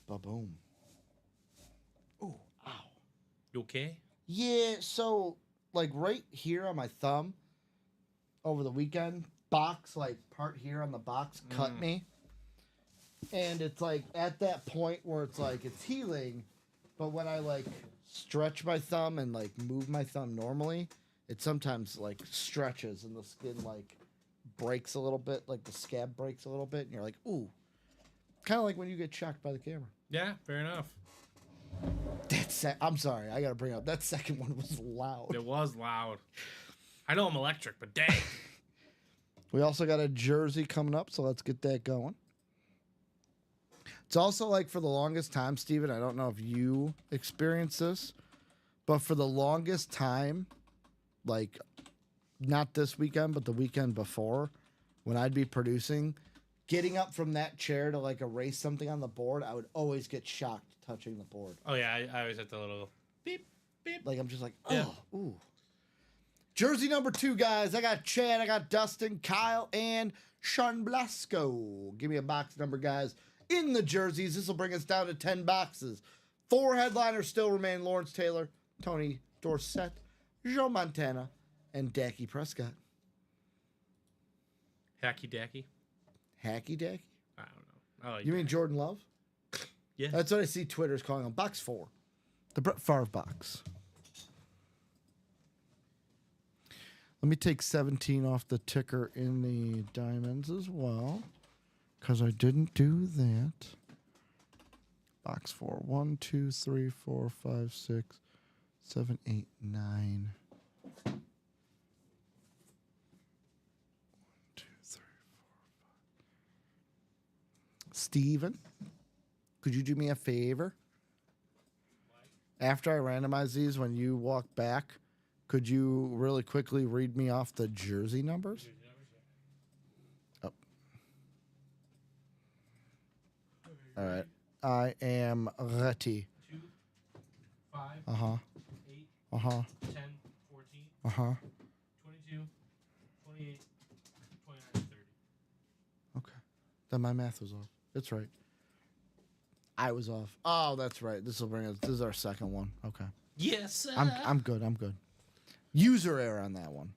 Ba-boom. Ooh, ow. You okay? Yeah, so, like, right here on my thumb, over the weekend, box, like, part here on the box cut me. And it's, like, at that point where it's, like, it's healing, but when I, like, stretch my thumb and, like, move my thumb normally, it sometimes, like, stretches and the skin, like, breaks a little bit, like, the scab breaks a little bit, and you're like, ooh. Kind of like when you get shocked by the camera. Yeah, fair enough. I'm sorry, I gotta bring up that second one was loud. It was loud. I know I'm electric, but dang. We also got a jersey coming up, so let's get that going. It's also like for the longest time, Steven, I don't know if you experienced this, but for the longest time, like not this weekend, but the weekend before, when I'd be producing, getting up from that chair to like erase something on the board, I would always get shocked touching the board. Oh, yeah, I always have the little beep, beep. Like I'm just like, oh, Yeah. ooh. Jersey number 2, guys. I got Chad, I got Dustin, Kyle, and Sean Blasco. Give me a box number, guys. In the jerseys, this will bring us down to 10 boxes. 4 headliners still remain: Lawrence Taylor, Tony Dorsett, Joe Montana, and Dak Prescott. Hacky dacky. Hacky Dacky? I don't know. Oh, You mean Jordan Love? yeah. That's what I see Twitter's calling him. Box 4. The Brett Favre box. Let me take 17 off the ticker in the diamonds as well, because I didn't do that. Box 4. 1, 2, 3, 4, 5, 6, 7, 8, 9. 1, 2, 3, 4, 5. Steven, could you do me a favor? After I randomize these, when you walk back, could you really quickly read me off the jersey numbers? Oh. All right. I am ready. 2, 5, Uh-huh. 8, Uh-huh. 10, 14, Uh-huh. 22, 28, 29, 30. Okay. Then my math was off. That's right. I was off. Oh, that's right. This will bring us. This is our second one. Okay. Yes, sir. I'm good. I'm good. User error on that one.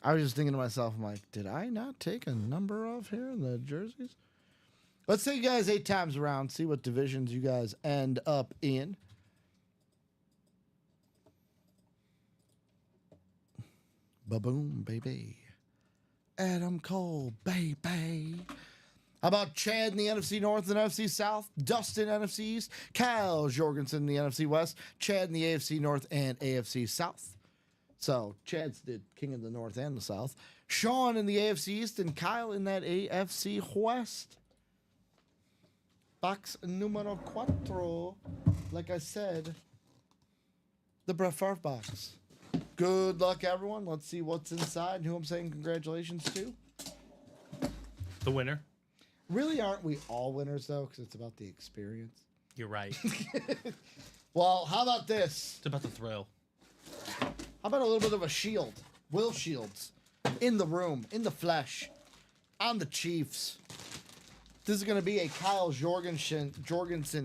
I was just thinking to myself, I'm like, did I not take a number off here in the jerseys? Let's say you guys 8 times around, see what divisions you guys end up in. Ba-boom, baby. Adam Cole, baby. How about Chad in the NFC North and NFC South? Dustin, NFC East. Kyle Jorgensen in the NFC West. Chad in the AFC North and AFC South. So Chad's the king of the North and the South. Sean in the AFC East and Kyle in that AFC West. Box numero 4. Like I said, the Brett Favre box. Good luck, everyone. Let's see what's inside and who I'm saying congratulations to. The winner. Really, aren't we all winners, though? Because it's about the experience. You're right. Well, how about this? It's about the thrill. How about a little bit of a shield? Will Shields. In the room, in the flesh, on the Chiefs. This is going to be a Kyle Jorgensen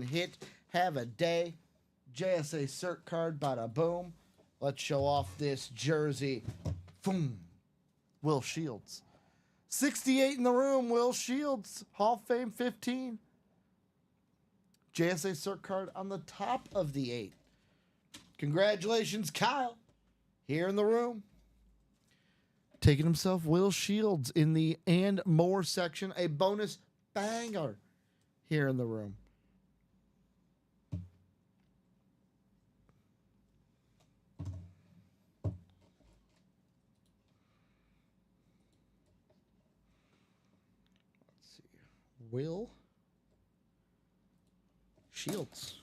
hit. Have a day. JSA cert card, bada boom. Let's show off this jersey. Boom. Will Shields. 68 in the room, Will Shields. Hall of Fame 15. JSA cert card on the top of the 8. Congratulations, Kyle. Here in the room. Taking himself Will Shields in the and more section. A bonus banger here in the room. Will Shields.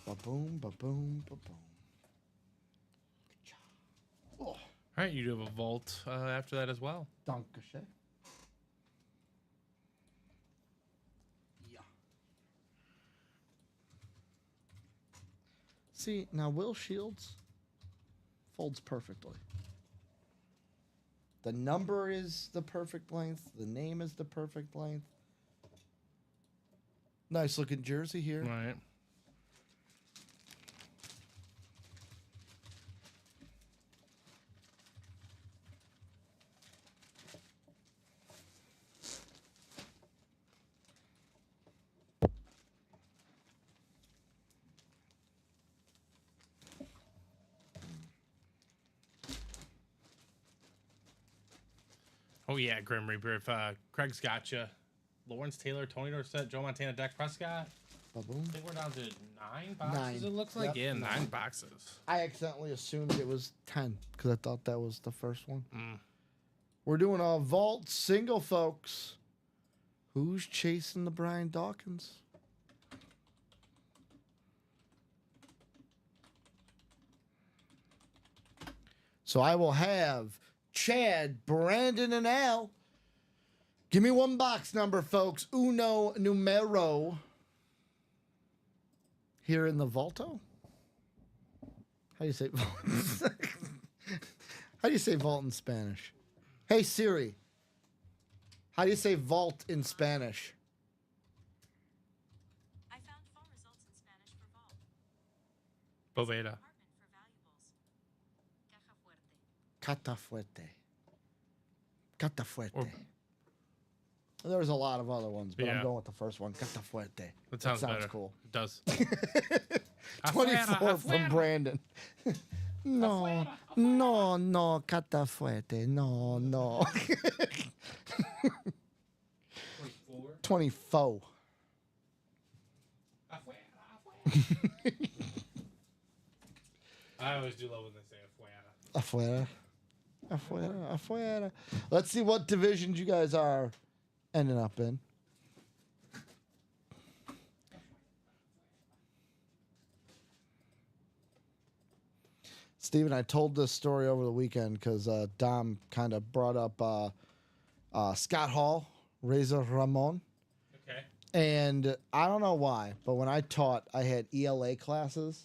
Ba-boom, ba-boom, ba-boom. Oh, All right, you do have a vault after that as well. Dankeschön. Yeah. See, now Will Shields folds perfectly. The number is the perfect length. The name is the perfect length. Nice looking jersey here. Right. Oh, yeah, Grim Reaper. If Craig's got you, Lawrence Taylor, Tony Dorsett, Joe Montana, Dak Prescott. Ba-boom. I think we're down to 9 boxes, 9. it looks like. Yep, Yeah, 9. 9 boxes. I accidentally assumed it was 10 because I thought that was the first one. Mm. We're doing a vault single, folks. Who's chasing the Brian Dawkins? So I will have Chad, Brandon, and Al. Give me one box number, folks. Uno numero. Here in the Vaulto. How do you say vault? How do you say vault in Spanish? Hey Siri. How do you say vault in Spanish? I found phone results in Spanish for vault. Boveda. Department for valuables. Cata fuerte. Or- There's a lot of other ones, but Yeah. I'm going with the first one. Cata fuerte. That sounds better. cool. It does. 24 from Brandon. No, no, cata fuerte. No, no. 24. I always do love when they say afuera. Afuera. Afuera. Afuera. Let's see what divisions you guys are ending up in. Steven, I told this story over the weekend because Dom kind of brought up Scott Hall, Razor Ramon. Okay. And I don't know why, but when I taught, I had ELA classes.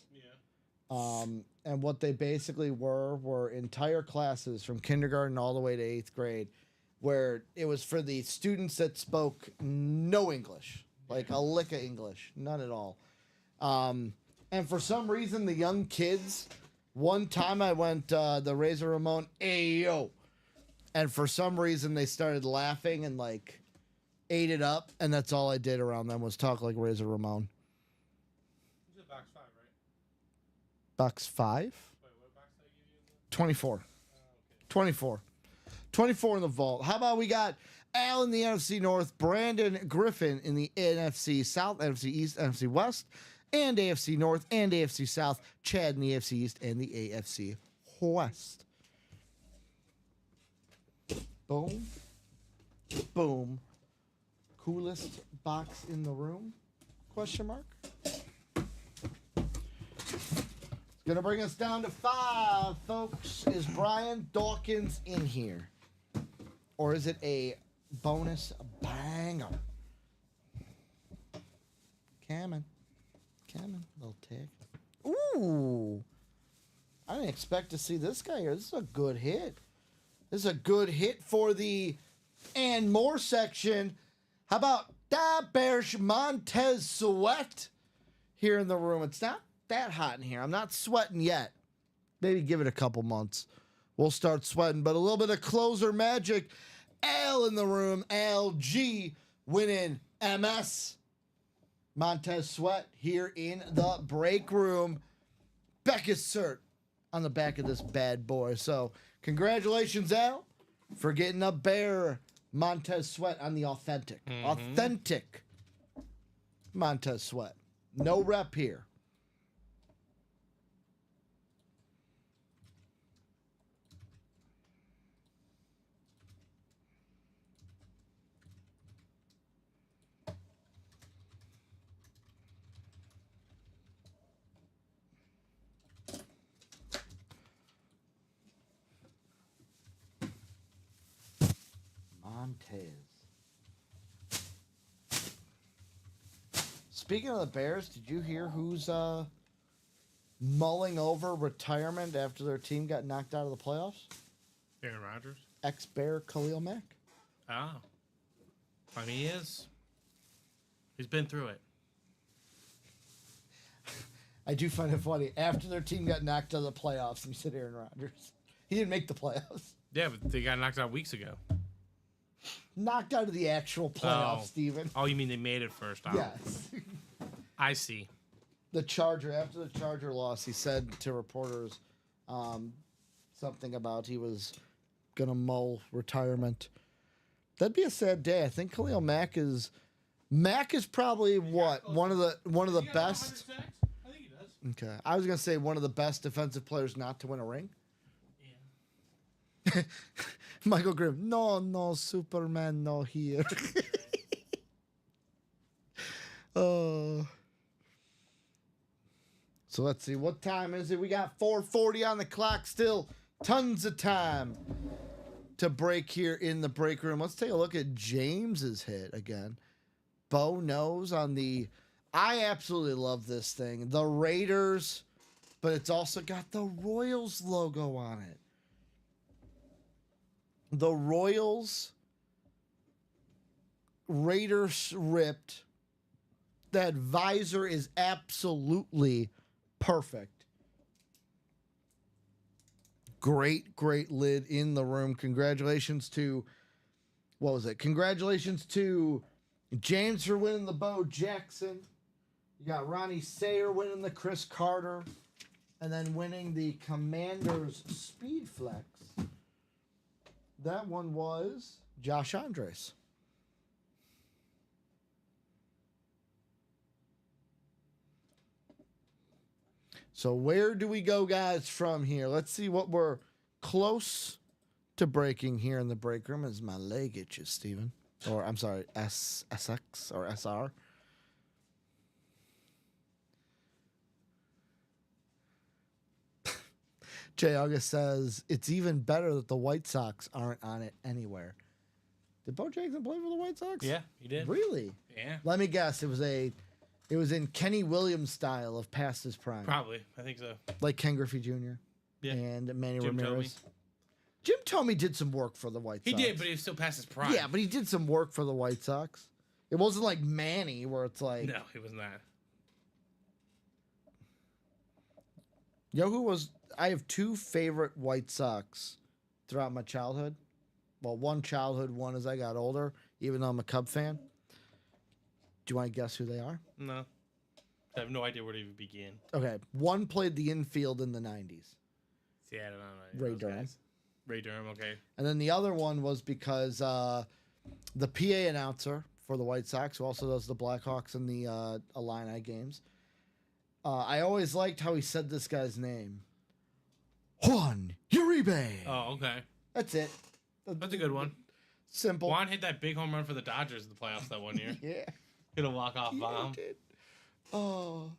And what they basically were entire classes from kindergarten all the way to 8th grade, where it was for the students that spoke no English, like a lick of English, none at all. And for some reason, the young kids, one time I went the Razor Ramon, ayo. And for some reason, they started laughing and like ate it up. And that's all I did around them was talk like Razor Ramon. You said box 5, right? Box 5? Wait, what box did I give you? 24. Okay. 24. 24 in the vault. How about we got Al in the NFC North, Brandon Griffin in the NFC South, NFC East, NFC West, and AFC North and AFC South, Chad in the AFC East and the AFC West. Boom. Boom. Coolest box in the room? Question mark. Gonna bring us down to 5, folks. Is Brian Dawkins in here? Or is it a bonus banger? Coming. Little tick. Ooh. I didn't expect to see this guy here. This is a good hit. This is a good hit for the and more section. How about Daberge Montez Sweat here in the room? It's not that hot in here. I'm not sweating yet. Maybe give it a couple months. We'll start sweating, but a little bit of closer magic. Al in the room. LG winning MS. Montez Sweat here in the break room. Becca's cert on the back of this bad boy. So congratulations, Al, for getting a bear Montez Sweat on the authentic. Authentic Montez Sweat. No rep here. Montez. Speaking of the Bears, did you hear who's mulling over retirement after their team got knocked out of the playoffs? Aaron Rodgers? Ex-Bear Khalil Mack. Oh. I mean, he is. He's been through it. I do find it funny. After their team got knocked out of the playoffs, and you said Aaron Rodgers. He didn't make the playoffs. Yeah, but they got knocked out weeks ago. Knocked out of the actual playoffs, Steven. Oh, you mean they made it first? Oh. Yes. I see. The Charger, after the Charger loss, he said to reporters something about he was going to mull retirement. That'd be a sad day. I think Khalil Mack is probably what? One of the best. I think he does. Okay. I was going to say one of the best defensive players not to win a ring. Yeah. Michael Grimm, no, Superman, no here. Oh. So let's see, what time is it? We got 4:40 on the clock still. Tons of time to break here in the break room. Let's take a look at James's hit again. Bo knows on the... I absolutely love this thing. The Raiders, but it's also got the Royals logo on it. The Royals, Raiders ripped. That visor is absolutely perfect. Great lid in the room. Congratulations to, what was it? Congratulations to James for winning the Bo Jackson. You got Ronnie Sayer winning the Chris Carter. And then winning the Commanders Speed Flex. That one was Josh Andres. So where do we go, guys, from here? Let's see what we're close to breaking here in the break room as my leg itches, Steven. Or, I'm sorry, SX or SR. Jay August says, it's even better that the White Sox aren't on it anywhere. Did Bo Jackson play for the White Sox? Yeah, he did. Really? Yeah. Let me guess. It was in Kenny Williams style of past his prime. Probably. I think so. Like Ken Griffey Jr. Yeah. And Manny Jim Ramirez. Jim Thome did some work for the White Sox. He did, but he was still past his prime. Yeah, but he did some work for the White Sox. It wasn't like Manny where it's like... No, he was not. I have two favorite White Sox throughout my childhood. Well, one childhood, one as I got older, even though I'm a Cub fan. Do you want to guess who they are? No. I have no idea where to even begin. Okay. One played the infield in the 90s. See, I don't know. Ray Durham. Guys. Ray Durham, okay. And then the other one was because the PA announcer for the White Sox, who also does the Blackhawks and the Illini games, I always liked how he said this guy's name. Juan Uribe. Oh, okay. That's it. That's a good one. Simple. Juan hit that big home run for the Dodgers in the playoffs that one year. Yeah. Hit a walk-off Yeah, bomb. he did. Oh.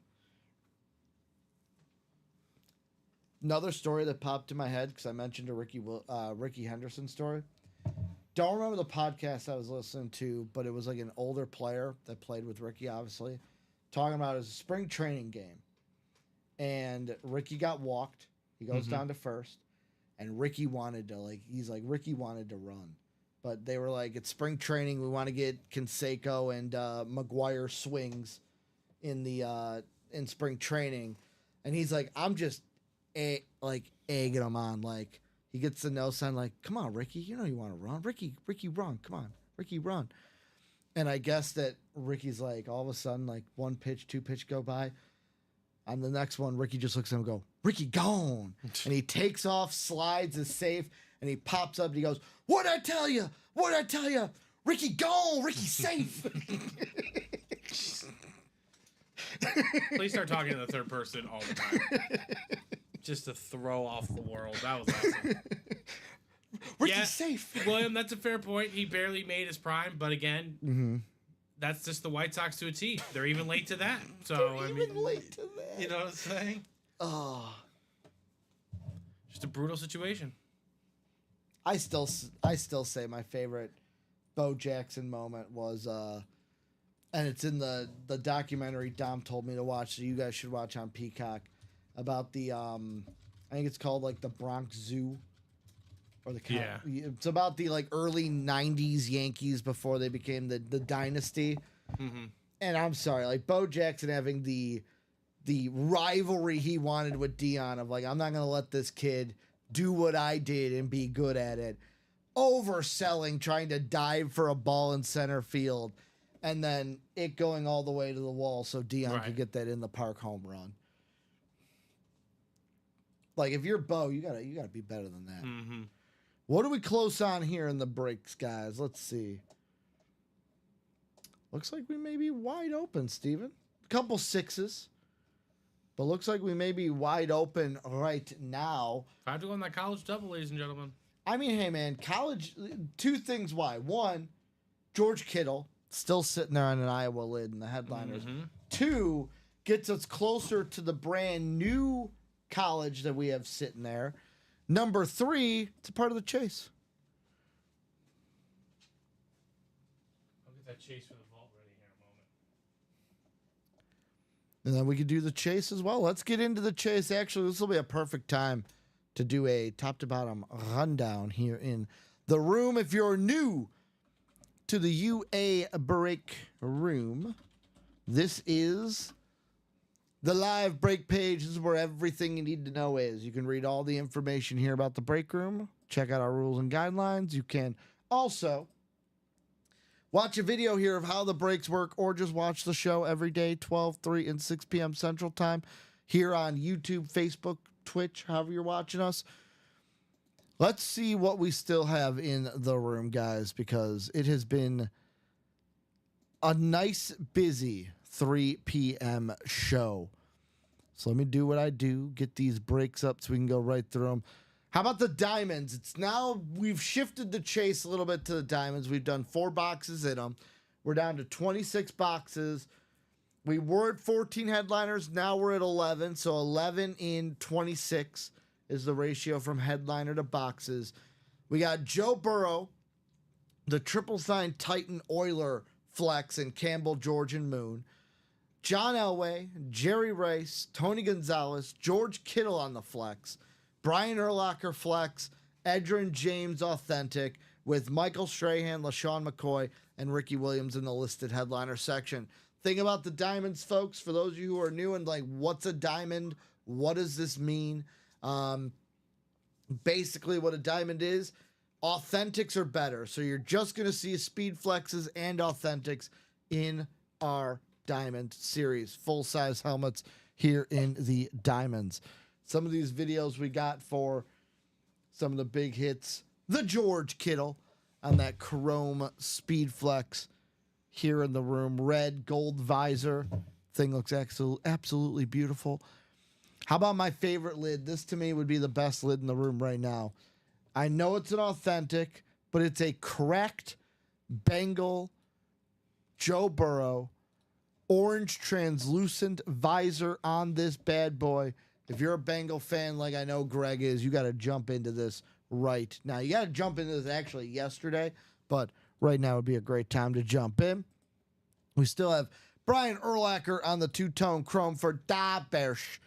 Another story that popped in my head because I mentioned a Ricky Henderson story. Don't remember the podcast I was listening to, but it was like an older player that played with Ricky, obviously, talking about his spring training game. And Ricky got walked. He goes down to first. And Ricky wanted to, Ricky wanted to run. But they were like, it's spring training. We want to get Canseco and McGuire swings in spring training. And he's like, I'm just egging him on. Like, he gets the no sign, like, come on, Ricky. You know you want to run. Ricky, run. Come on. Ricky, run. And I guess that Ricky's like, all of a sudden, like, one pitch, two pitch go by. On the next one, Ricky just looks at him and go, Ricky, gone. And he takes off, slides, is safe, and he pops up and he goes, What'd I tell you? What'd I tell you? Ricky, gone. Ricky's safe. Please start talking in the third person all the time. Just to throw off the world. That was awesome. Ricky's safe. William, that's a fair point. He barely made his prime, but again, that's just the White Sox to a T. They're even late to that. So They're even late to that. You know what I'm saying? Oh. Just a brutal situation. I still say my favorite Bo Jackson moment was, and it's in the documentary Dom told me to watch, so you guys should watch on Peacock, about the, I think it's called like the Bronx Zoo. Or the It's about the like early 90s Yankees before they became the dynasty. Mm-hmm. And I'm sorry, like Bo Jackson having the rivalry he wanted with Dion of like, I'm not going to let this kid do what I did and be good at it. Overselling, trying to dive for a ball in center field, and then it going all the way to the wall so Dion could get that in the park home run. Like if you're Bo, you gotta be better than that. Mm-hmm. What are we close on here in the breaks, guys? Let's see. Looks like we may be wide open, Steven. A couple sixes. But looks like we may be wide open right now. 5 to 1 that college double, ladies and gentlemen. I mean, hey, man, college, two things why. One, George Kittle, still sitting there on an Iowa lid in the headliners. Mm-hmm. Two, gets us closer to the brand new college that we have sitting there. Number three, it's a part of the chase. I'll get that chase for the vault ready here in a moment. And then we could do the chase as well. Let's get into the chase. Actually, this will be a perfect time to do a top to bottom rundown here in the room. If you're new to the UA break room, this is the live break page. This is where everything you need to know is. You can read all the information here about the break room. Check out our rules and guidelines. You can also watch a video here of how the breaks work, or just watch the show every day, 12, 3, and 6 p.m. Central Time here on YouTube, Facebook, Twitch, however you're watching us. Let's see what we still have in the room, guys, because it has been a nice, busy 3 p.m. show. So let me do what I do, get these breaks up so we can go right through them. How about the diamonds? It's now, we've shifted the chase a little bit to the diamonds. We've done 4 boxes in them. We're down to 26 boxes. We were at 14 headliners. Now we're at 11. So 11 in 26 is the ratio from headliner to boxes. We got Joe Burrow the triple sign Titan Oiler Flex and Campbell, George, and Moon. John Elway, Jerry Rice, Tony Gonzalez, George Kittle on the Flex. Brian Urlacher Flex, Edgerrin James Authentic, with Michael Strahan, LaShawn McCoy, and Ricky Williams in the listed headliner section. Thing about the diamonds, folks, for those of you who are new and like, what's a diamond? What does this mean? Basically, what a diamond is, authentics are better. So you're just going to see speed flexes and authentics in our diamond series. Full-size helmets here in the diamonds. Some of these videos we got for some of the big hits. The George Kittle on that chrome speed flex here in the room. Red gold visor. Thing looks absolutely beautiful. How about my favorite lid? This to me would be the best lid in the room right now. I know it's an authentic, but it's a cracked Bengal Joe Burrow orange translucent visor on this bad boy. If you're a Bengal fan like I know Greg is, you got to jump into this right now. You got to jump into this actually yesterday, but right now would be a great time to jump in. We still have Brian Urlacher on the two-tone chrome for Da Bersh.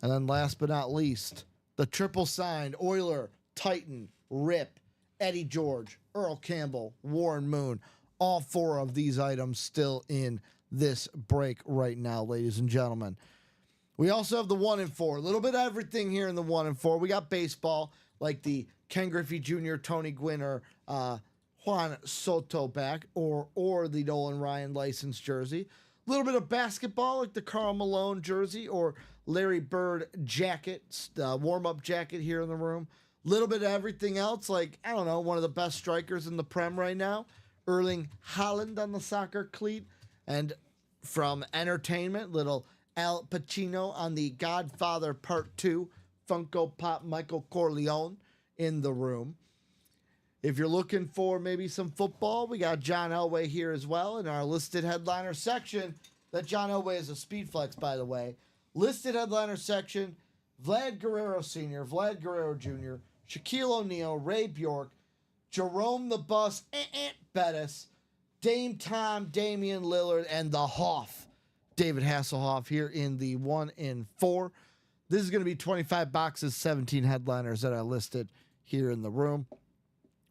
And then last but not least, the triple signed Oiler, Titan, Rip, Eddie George, Earl Campbell, Warren Moon. All four of these items still in this break right now, ladies and gentlemen. We also have the 1 and 4. A little bit of everything here in the 1 and 4. We got baseball, like the Ken Griffey Jr., Tony Gwynn, or Juan Soto back, or the Nolan Ryan licensed jersey. A little bit of basketball, like the Karl Malone jersey or Larry Bird jacket, warm-up jacket here in the room. A little bit of everything else, like, I don't know, one of the best strikers in the Prem right now, Erling Haaland on the soccer cleat. And from entertainment, little Al Pacino on the Godfather Part 2, Funko Pop Michael Corleone in the room. If you're looking for maybe some football, we got John Elway here as well in our listed headliner section. That John Elway is a speed flex, by the way. Listed headliner section, Vlad Guerrero Sr., Vlad Guerrero Jr., Shaquille O'Neal, Ray Bjork, Jerome the Bus, Bettis, Dame Tom, Damian Lillard, and the Hoff, David Hasselhoff here in the 1 and 4. This is going to be 25 boxes, 17 headliners that I listed here in the room.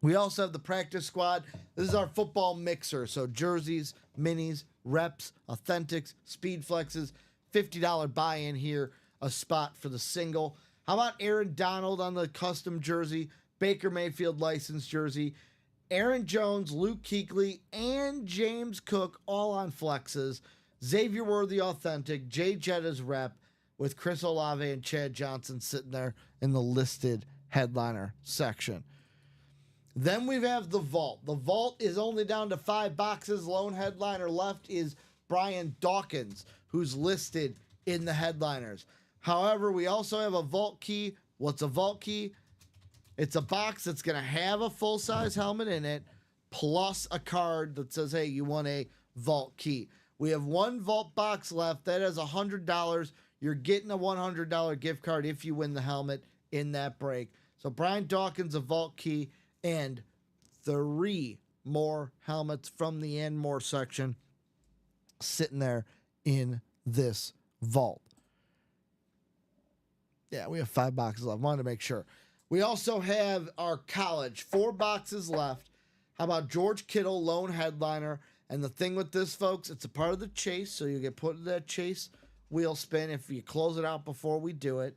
We also have the practice squad. This is our football mixer. So jerseys, minis, reps, authentics, speed flexes, $50 buy-in here, a spot for the single. How about Aaron Donald on the custom jersey, Baker Mayfield licensed jersey, Aaron Jones, Luke Kuechly, and James Cook all on flexes. Xavier Worthy authentic, Jay Jetta's rep, with Chris Olave and Chad Johnson sitting there in the listed headliner section. Then we have the vault. The vault is only down to 5 boxes. Lone headliner left is Brian Dawkins, who's listed in the headliners. However, we also have a vault key. What's a vault key? It's a box that's going to have a full-size helmet in it, plus a card that says, hey, you want a vault key. We have one vault box left. That is $100. You're getting a $100 gift card if you win the helmet in that break. So Brian Dawkins, a vault key, and 3 more helmets from the and more section sitting there in this vault. Yeah, we have 5 boxes left. Wanted to make sure. We also have our college, 4 boxes left. How about George Kittle, lone headliner? And the thing with this, folks, it's a part of the chase, so you get put in that chase wheel spin if you close it out before we do it.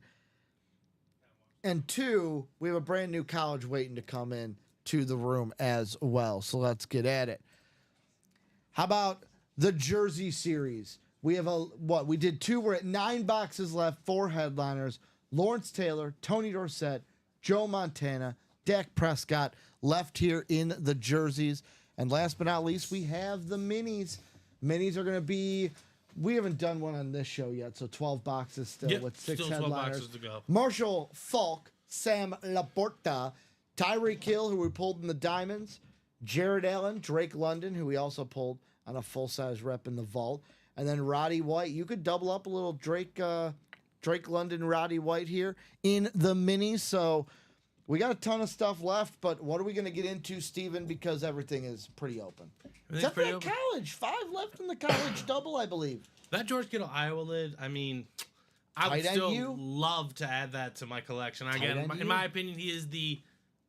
And 2, we have a brand new college waiting to come in to the room as well. So let's get at it. How about the jersey series? We have we did 2. We're at 9 boxes left, 4 headliners. Lawrence Taylor, Tony Dorsett, Joe Montana, Dak Prescott left here in the jerseys. And last but not least, we have the minis. Minis are going to be, we haven't done one on this show yet, so 12 boxes still with 6 still headliners. 12 boxes to go. Marshall Falk, Sam Laporta, Tyreek Hill, who we pulled in the diamonds, Jared Allen, Drake London, who we also pulled on a full-size rep in the vault, and then Roddy White. You could double up a little Drake London, Roddy White here in the minis. So We got a ton of stuff left, but what are we going to get into, Steven? Because everything is pretty open. Except for that college. 5 left in the college double, I believe. That George Kittle Iowa lid, I mean, I would still love to add that to my collection. Again, in my opinion, he is the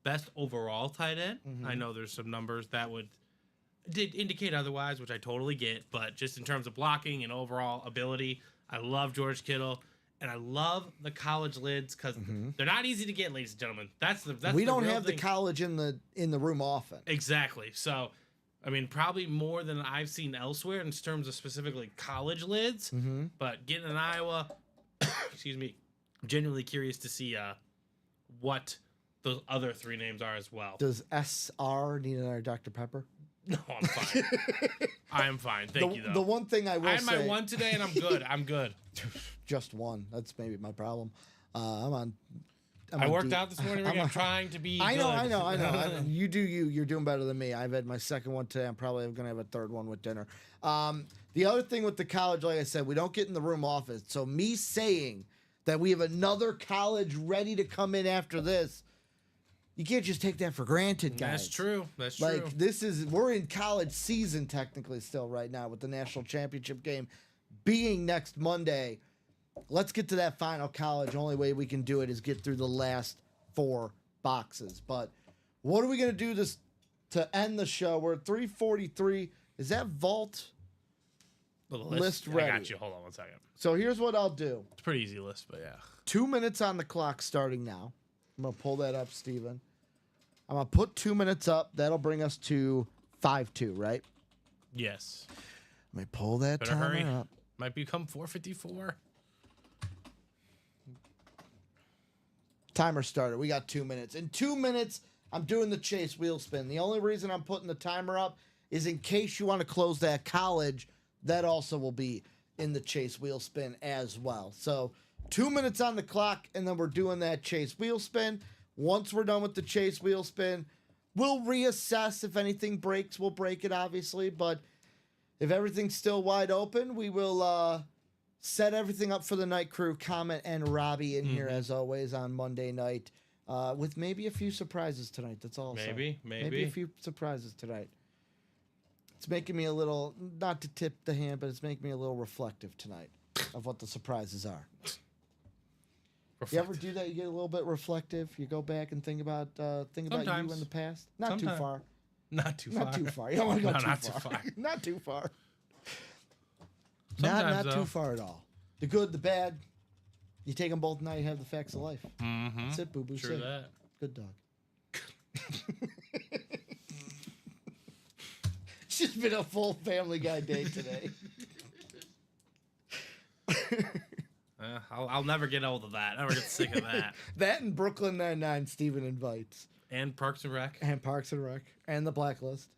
best overall tight end. I know there's some numbers that did indicate otherwise, which I totally get, but just in terms of blocking and overall ability, I love George Kittle. And I love the college lids because they're not easy to get, ladies and gentlemen. We don't have the college in the room often. Exactly. So, I mean, probably more than I've seen elsewhere in terms of specifically college lids. But getting an Iowa, excuse me, I'm genuinely curious to see what those other 3 names are as well. Does SR need another Dr. Pepper? No, I'm fine. I am fine. Thank you, though. The one thing I will say... I had my one today, and I'm good. I'm good. Just one. That's maybe my problem. I worked out this morning. I'm trying to be I know. You do you. You're doing better than me. I've had my second one today. I'm probably going to have a third one with dinner. The other thing with the college, like I said, we don't get in the room office. So me saying that we have another college ready to come in after this, you can't just take that for granted, guys. That's true. That's true. Like, we're in college season technically still right now with the national championship game being next Monday. Let's get to that final college. Only way we can do it is get through the last 4 boxes. But what are we going to do this to end the show? We're at 3:43. Is that vault list ready? I got you. Hold on 1 second. So here's what I'll do. It's a pretty easy list, but yeah. 2 minutes on the clock starting now. I'm going to pull that up, Steven. I'm going to put 2 minutes up. That'll bring us to 5-2, right? Yes. Let me pull that timer up. Might become 4:54. Timer started. We got 2 minutes. In 2 minutes, I'm doing the chase wheel spin. The only reason I'm putting the timer up is in case you want to close that college, that also will be in the chase wheel spin as well. So 2 minutes on the clock, and then we're doing that chase wheel spin. Once we're done with the chase wheel spin, we'll reassess. If anything breaks, we'll break it, obviously. But if everything's still wide open, we will set everything up for the night crew. Comment and Robbie in here, as always, on Monday night. With maybe a few surprises tonight. That's all. Maybe a few surprises tonight. It's making me a little, not to tip the hand, but it's making me a little reflective tonight of what the surprises are. You ever do that? You get a little bit reflective. You go back and think about you in the past. Not too far. Not too far. Not too far. You don't want to go not too too far. far. Not too far. Sometimes, Not too far at all. The good, the bad. You take them both now. You have the facts of life. Sit, boo boo. True sit. that. Good dog. It's just been a full Family Guy day today. I'll never get old of that. Never get sick of that. That and Brooklyn Nine-Nine, Steven invites. And Parks and Rec. And Parks and Rec. And The Blacklist.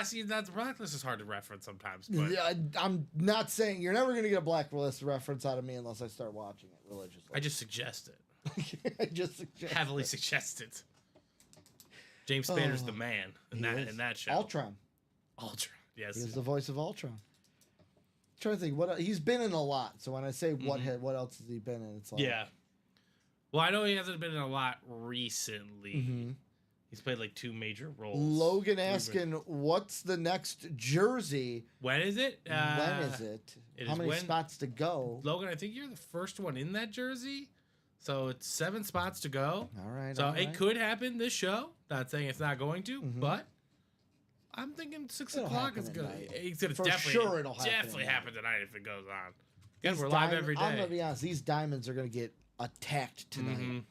See, that the Blacklist is hard to reference sometimes. But yeah, I'm not saying you're never going to get a Blacklist reference out of me unless I start watching it religiously. I just suggest it. I just suggest Heavily it. suggest it. James Spader's the man in that show. Ultron. Yes. He's the voice of Ultron. I'm trying to think what he's been in a lot. So when I say what else has he been in, it's like Well, I know he hasn't been in a lot recently. He's played like 2 major roles. Logan asking, what's the next jersey? When is it? When is it? How many spots to go? Logan, I think you're the first one in that jersey. So it's 7 spots to go. All right. So it could happen this show. Not saying it's not going to, but I'm thinking 6 o'clock is going to. It's going to definitely happen tonight if it goes on. Again, we're live every day. I'm going to be honest. These diamonds are going to get attacked tonight.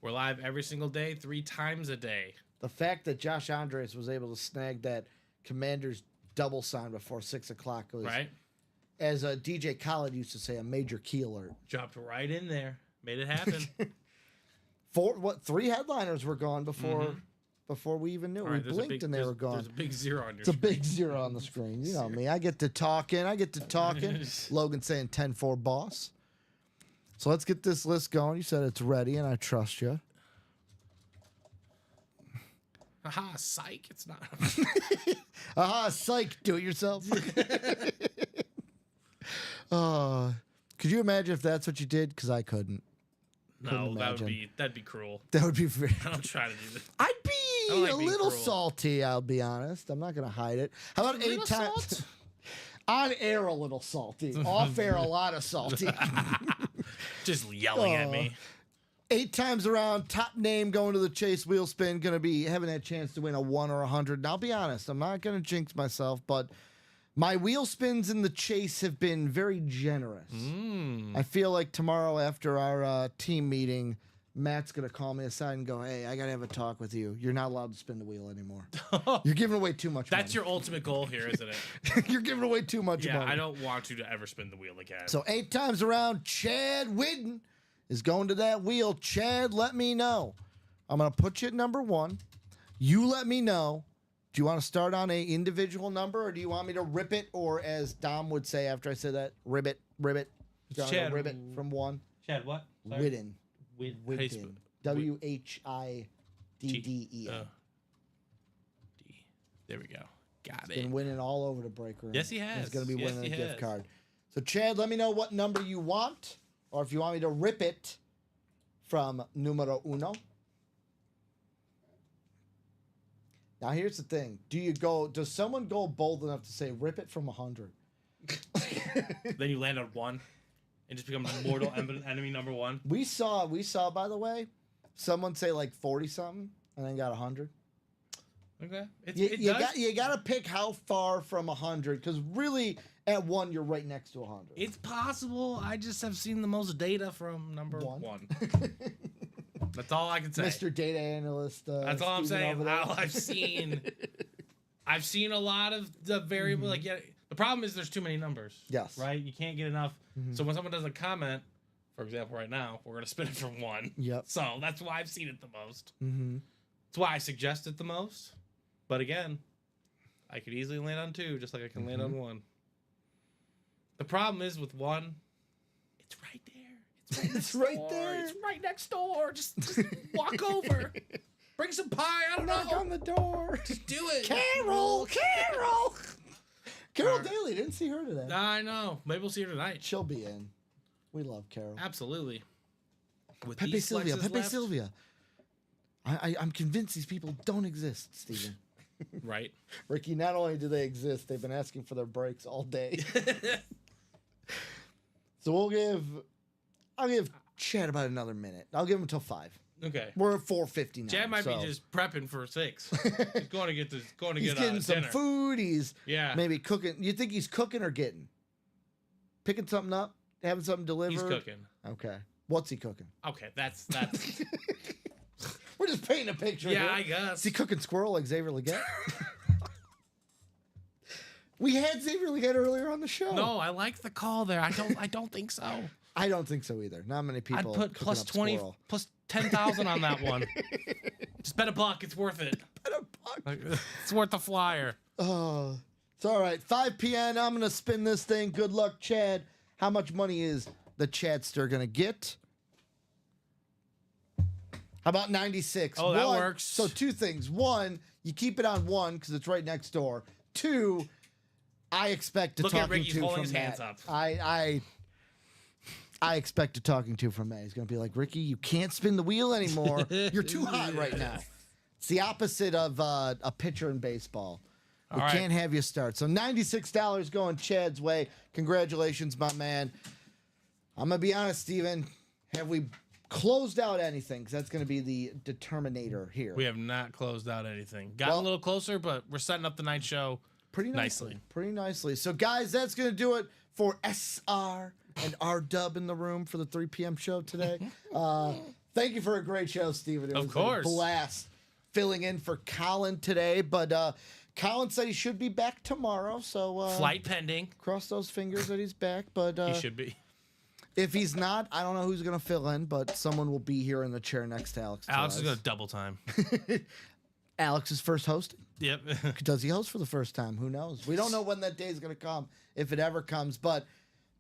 We're live every single day, 3 times a day. The fact that Josh Andres was able to snag that Commander's double sign before 6 o'clock was, right? As DJ Khaled used to say, a major key alert. Jumped right in there, made it happen. 3 headliners were gone before we even knew. We blinked and they were gone. There's a big 0 on your screen. It's a big 0 on the screen. You know me. I get to talking. Logan saying 10-4 boss. So let's get this list going. You said it's ready, and I trust you. Aha, psych. It's not. Aha, psych. Do it yourself. Could you imagine if that's what you did? Because I couldn't. No, imagine. that'd be cruel. That would be very. I don't try to do this. I'd I be don't like a being little cruel. salty. I'll be honest. I'm not gonna hide it. How about 8 times? On air, a little salty. Off air, a lot of salty. Just yelling at me. 8 times around, top name going to the chase wheel spin, going to be having that chance to win a 1 or 100. And I'll be honest, I'm not going to jinx myself, but my wheel spins in the chase have been very generous. I feel like tomorrow after our team meeting, Matt's going to call me aside and go, hey, I got to have a talk with you. You're not allowed to spin the wheel anymore. You're giving away too much That's money. your ultimate goal here, isn't it? You're giving away too much Yeah, money. I don't want you to ever spin the wheel again. So 8 times around, Chad Whidden is going to that wheel. Chad, let me know. I'm going to put you at number 1. You let me know. Do you want to start on a individual number, or do you want me to rip it, or as Dom would say after I said that, ribbit? Do you want me to Chad, rip it from 1? Chad, what? Whidden. Whidden. WHIDDEN. D. There we go. Got Been it. winning all over the break room. Yes, he has. He's going to be Yes, winning he a gift has. card. So, Chad, let me know what number you want, or if you want me to rip it from numero uno. Now, here's the thing. Does someone go bold enough to say, rip it from 100? Then you land on 1 and just become mortal enemy number 1. We saw, by the way, someone say like 40-something and then got 100. Okay. You got to pick how far from 100, because really, at 1, you're right next to 100. It's possible. I just have seen the most data from number 1. That's all I can say. Mr. Data Analyst. That's all I'm Steven saying. over there. All I've seen a lot of the variable. Like, yeah, the problem is there's too many numbers. Yes. Right. You can't get enough. So when someone does a comment, for example, right now we're gonna spin it from 1. Yep. So that's why I've seen it the most. Mm-hmm. That's why I suggest it the most. But again, I could easily land on 2, just like I can land on 1. The problem is with 1, it's right there. It's right there. It's right next door. Just walk over. Bring some pie. I don't Knock know. on the door. Just do it. Carol. Carol Daly. Didn't see her today. I know. Maybe we'll see her tonight. She'll be in. We love Carol. Absolutely. With Pepe these Sylvia. flexes Pepe left- Sylvia. I'm convinced these people don't exist, Steven. Right. Ricky, not only do they exist, they've been asking for their breaks all day. So I'll give Chad about another minute. I'll give him until 5. Okay. We're at 4:50 now. Chad might so be just prepping for 6. He's going to get he's getting some dinner. food. He's Yeah. maybe cooking. You think he's cooking or getting? Picking something up? Having something delivered? He's cooking. Okay. What's he cooking? Okay, that's We're just painting a picture. yeah, here. I guess. Is he cooking squirrel like Xavier Leggett? We had Xavier Leggett earlier on the show. No, I like the call there. I don't think so. I don't think so either. Not many people. I'd put cooking plus up 20 squirrel. plus 10,000 on that one. Just bet $1. It's worth it. Bet a buck. It's worth the flyer. Oh, it's all right. 5 p.m. I'm gonna spin this thing. Good luck, Chad. How much money is the Chadster gonna get? How about 96? Oh, that works. So 2 things. 1, you keep it on 1 because it's right next door. 2, I expect a Look at talking Ricky's to holding from his Matt. hands up. I expect a talking to from Matt. He's gonna be like, Ricky, you can't spin the wheel anymore. You're too hot right now. It's the opposite of a pitcher in baseball. We All right. can't have you start. So $96 going Chad's way. Congratulations, my man. I'm going to be honest, Steven. Have we closed out anything? Because that's going to be the determinator here. We have not closed out anything. Got Well- a little closer, but we're setting up the night show Pretty nicely. Pretty nicely. So, guys, that's going to do it for SR and R Dub in the room for the 3 p.m. show today. Thank you for a great show, Steven. It Of was course. a blast filling in for Colin today. But Colin said he should be back tomorrow. So Flight pending. cross those fingers that he's back. But He should be. if he's not, I don't know who's going to fill in, but someone will be here in the chair next to Alex. Alex is Tellez. going to double time. Alex's first hosting. Yep. Does he host for the first time? Who knows? We don't know when that day is going to come, if it ever comes. But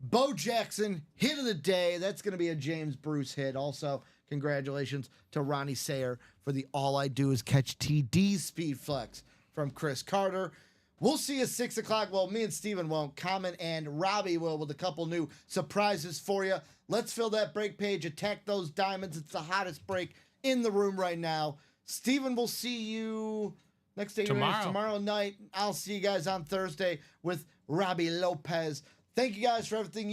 Bo Jackson, hit of the day. That's going to be a James Bruce hit. Also, congratulations to Ronnie Sayer for the All I Do Is Catch TD Speed Flex from Chris Carter. We'll see you at 6 o'clock. Well, me and Steven won't. Common and Robbie will with a couple new surprises for you. Let's fill that break page. Attack those diamonds. It's the hottest break in the room right now. Steven will see you next day. Tomorrow night. I'll see you guys on Thursday with Robbie Lopez. Thank you guys for everything.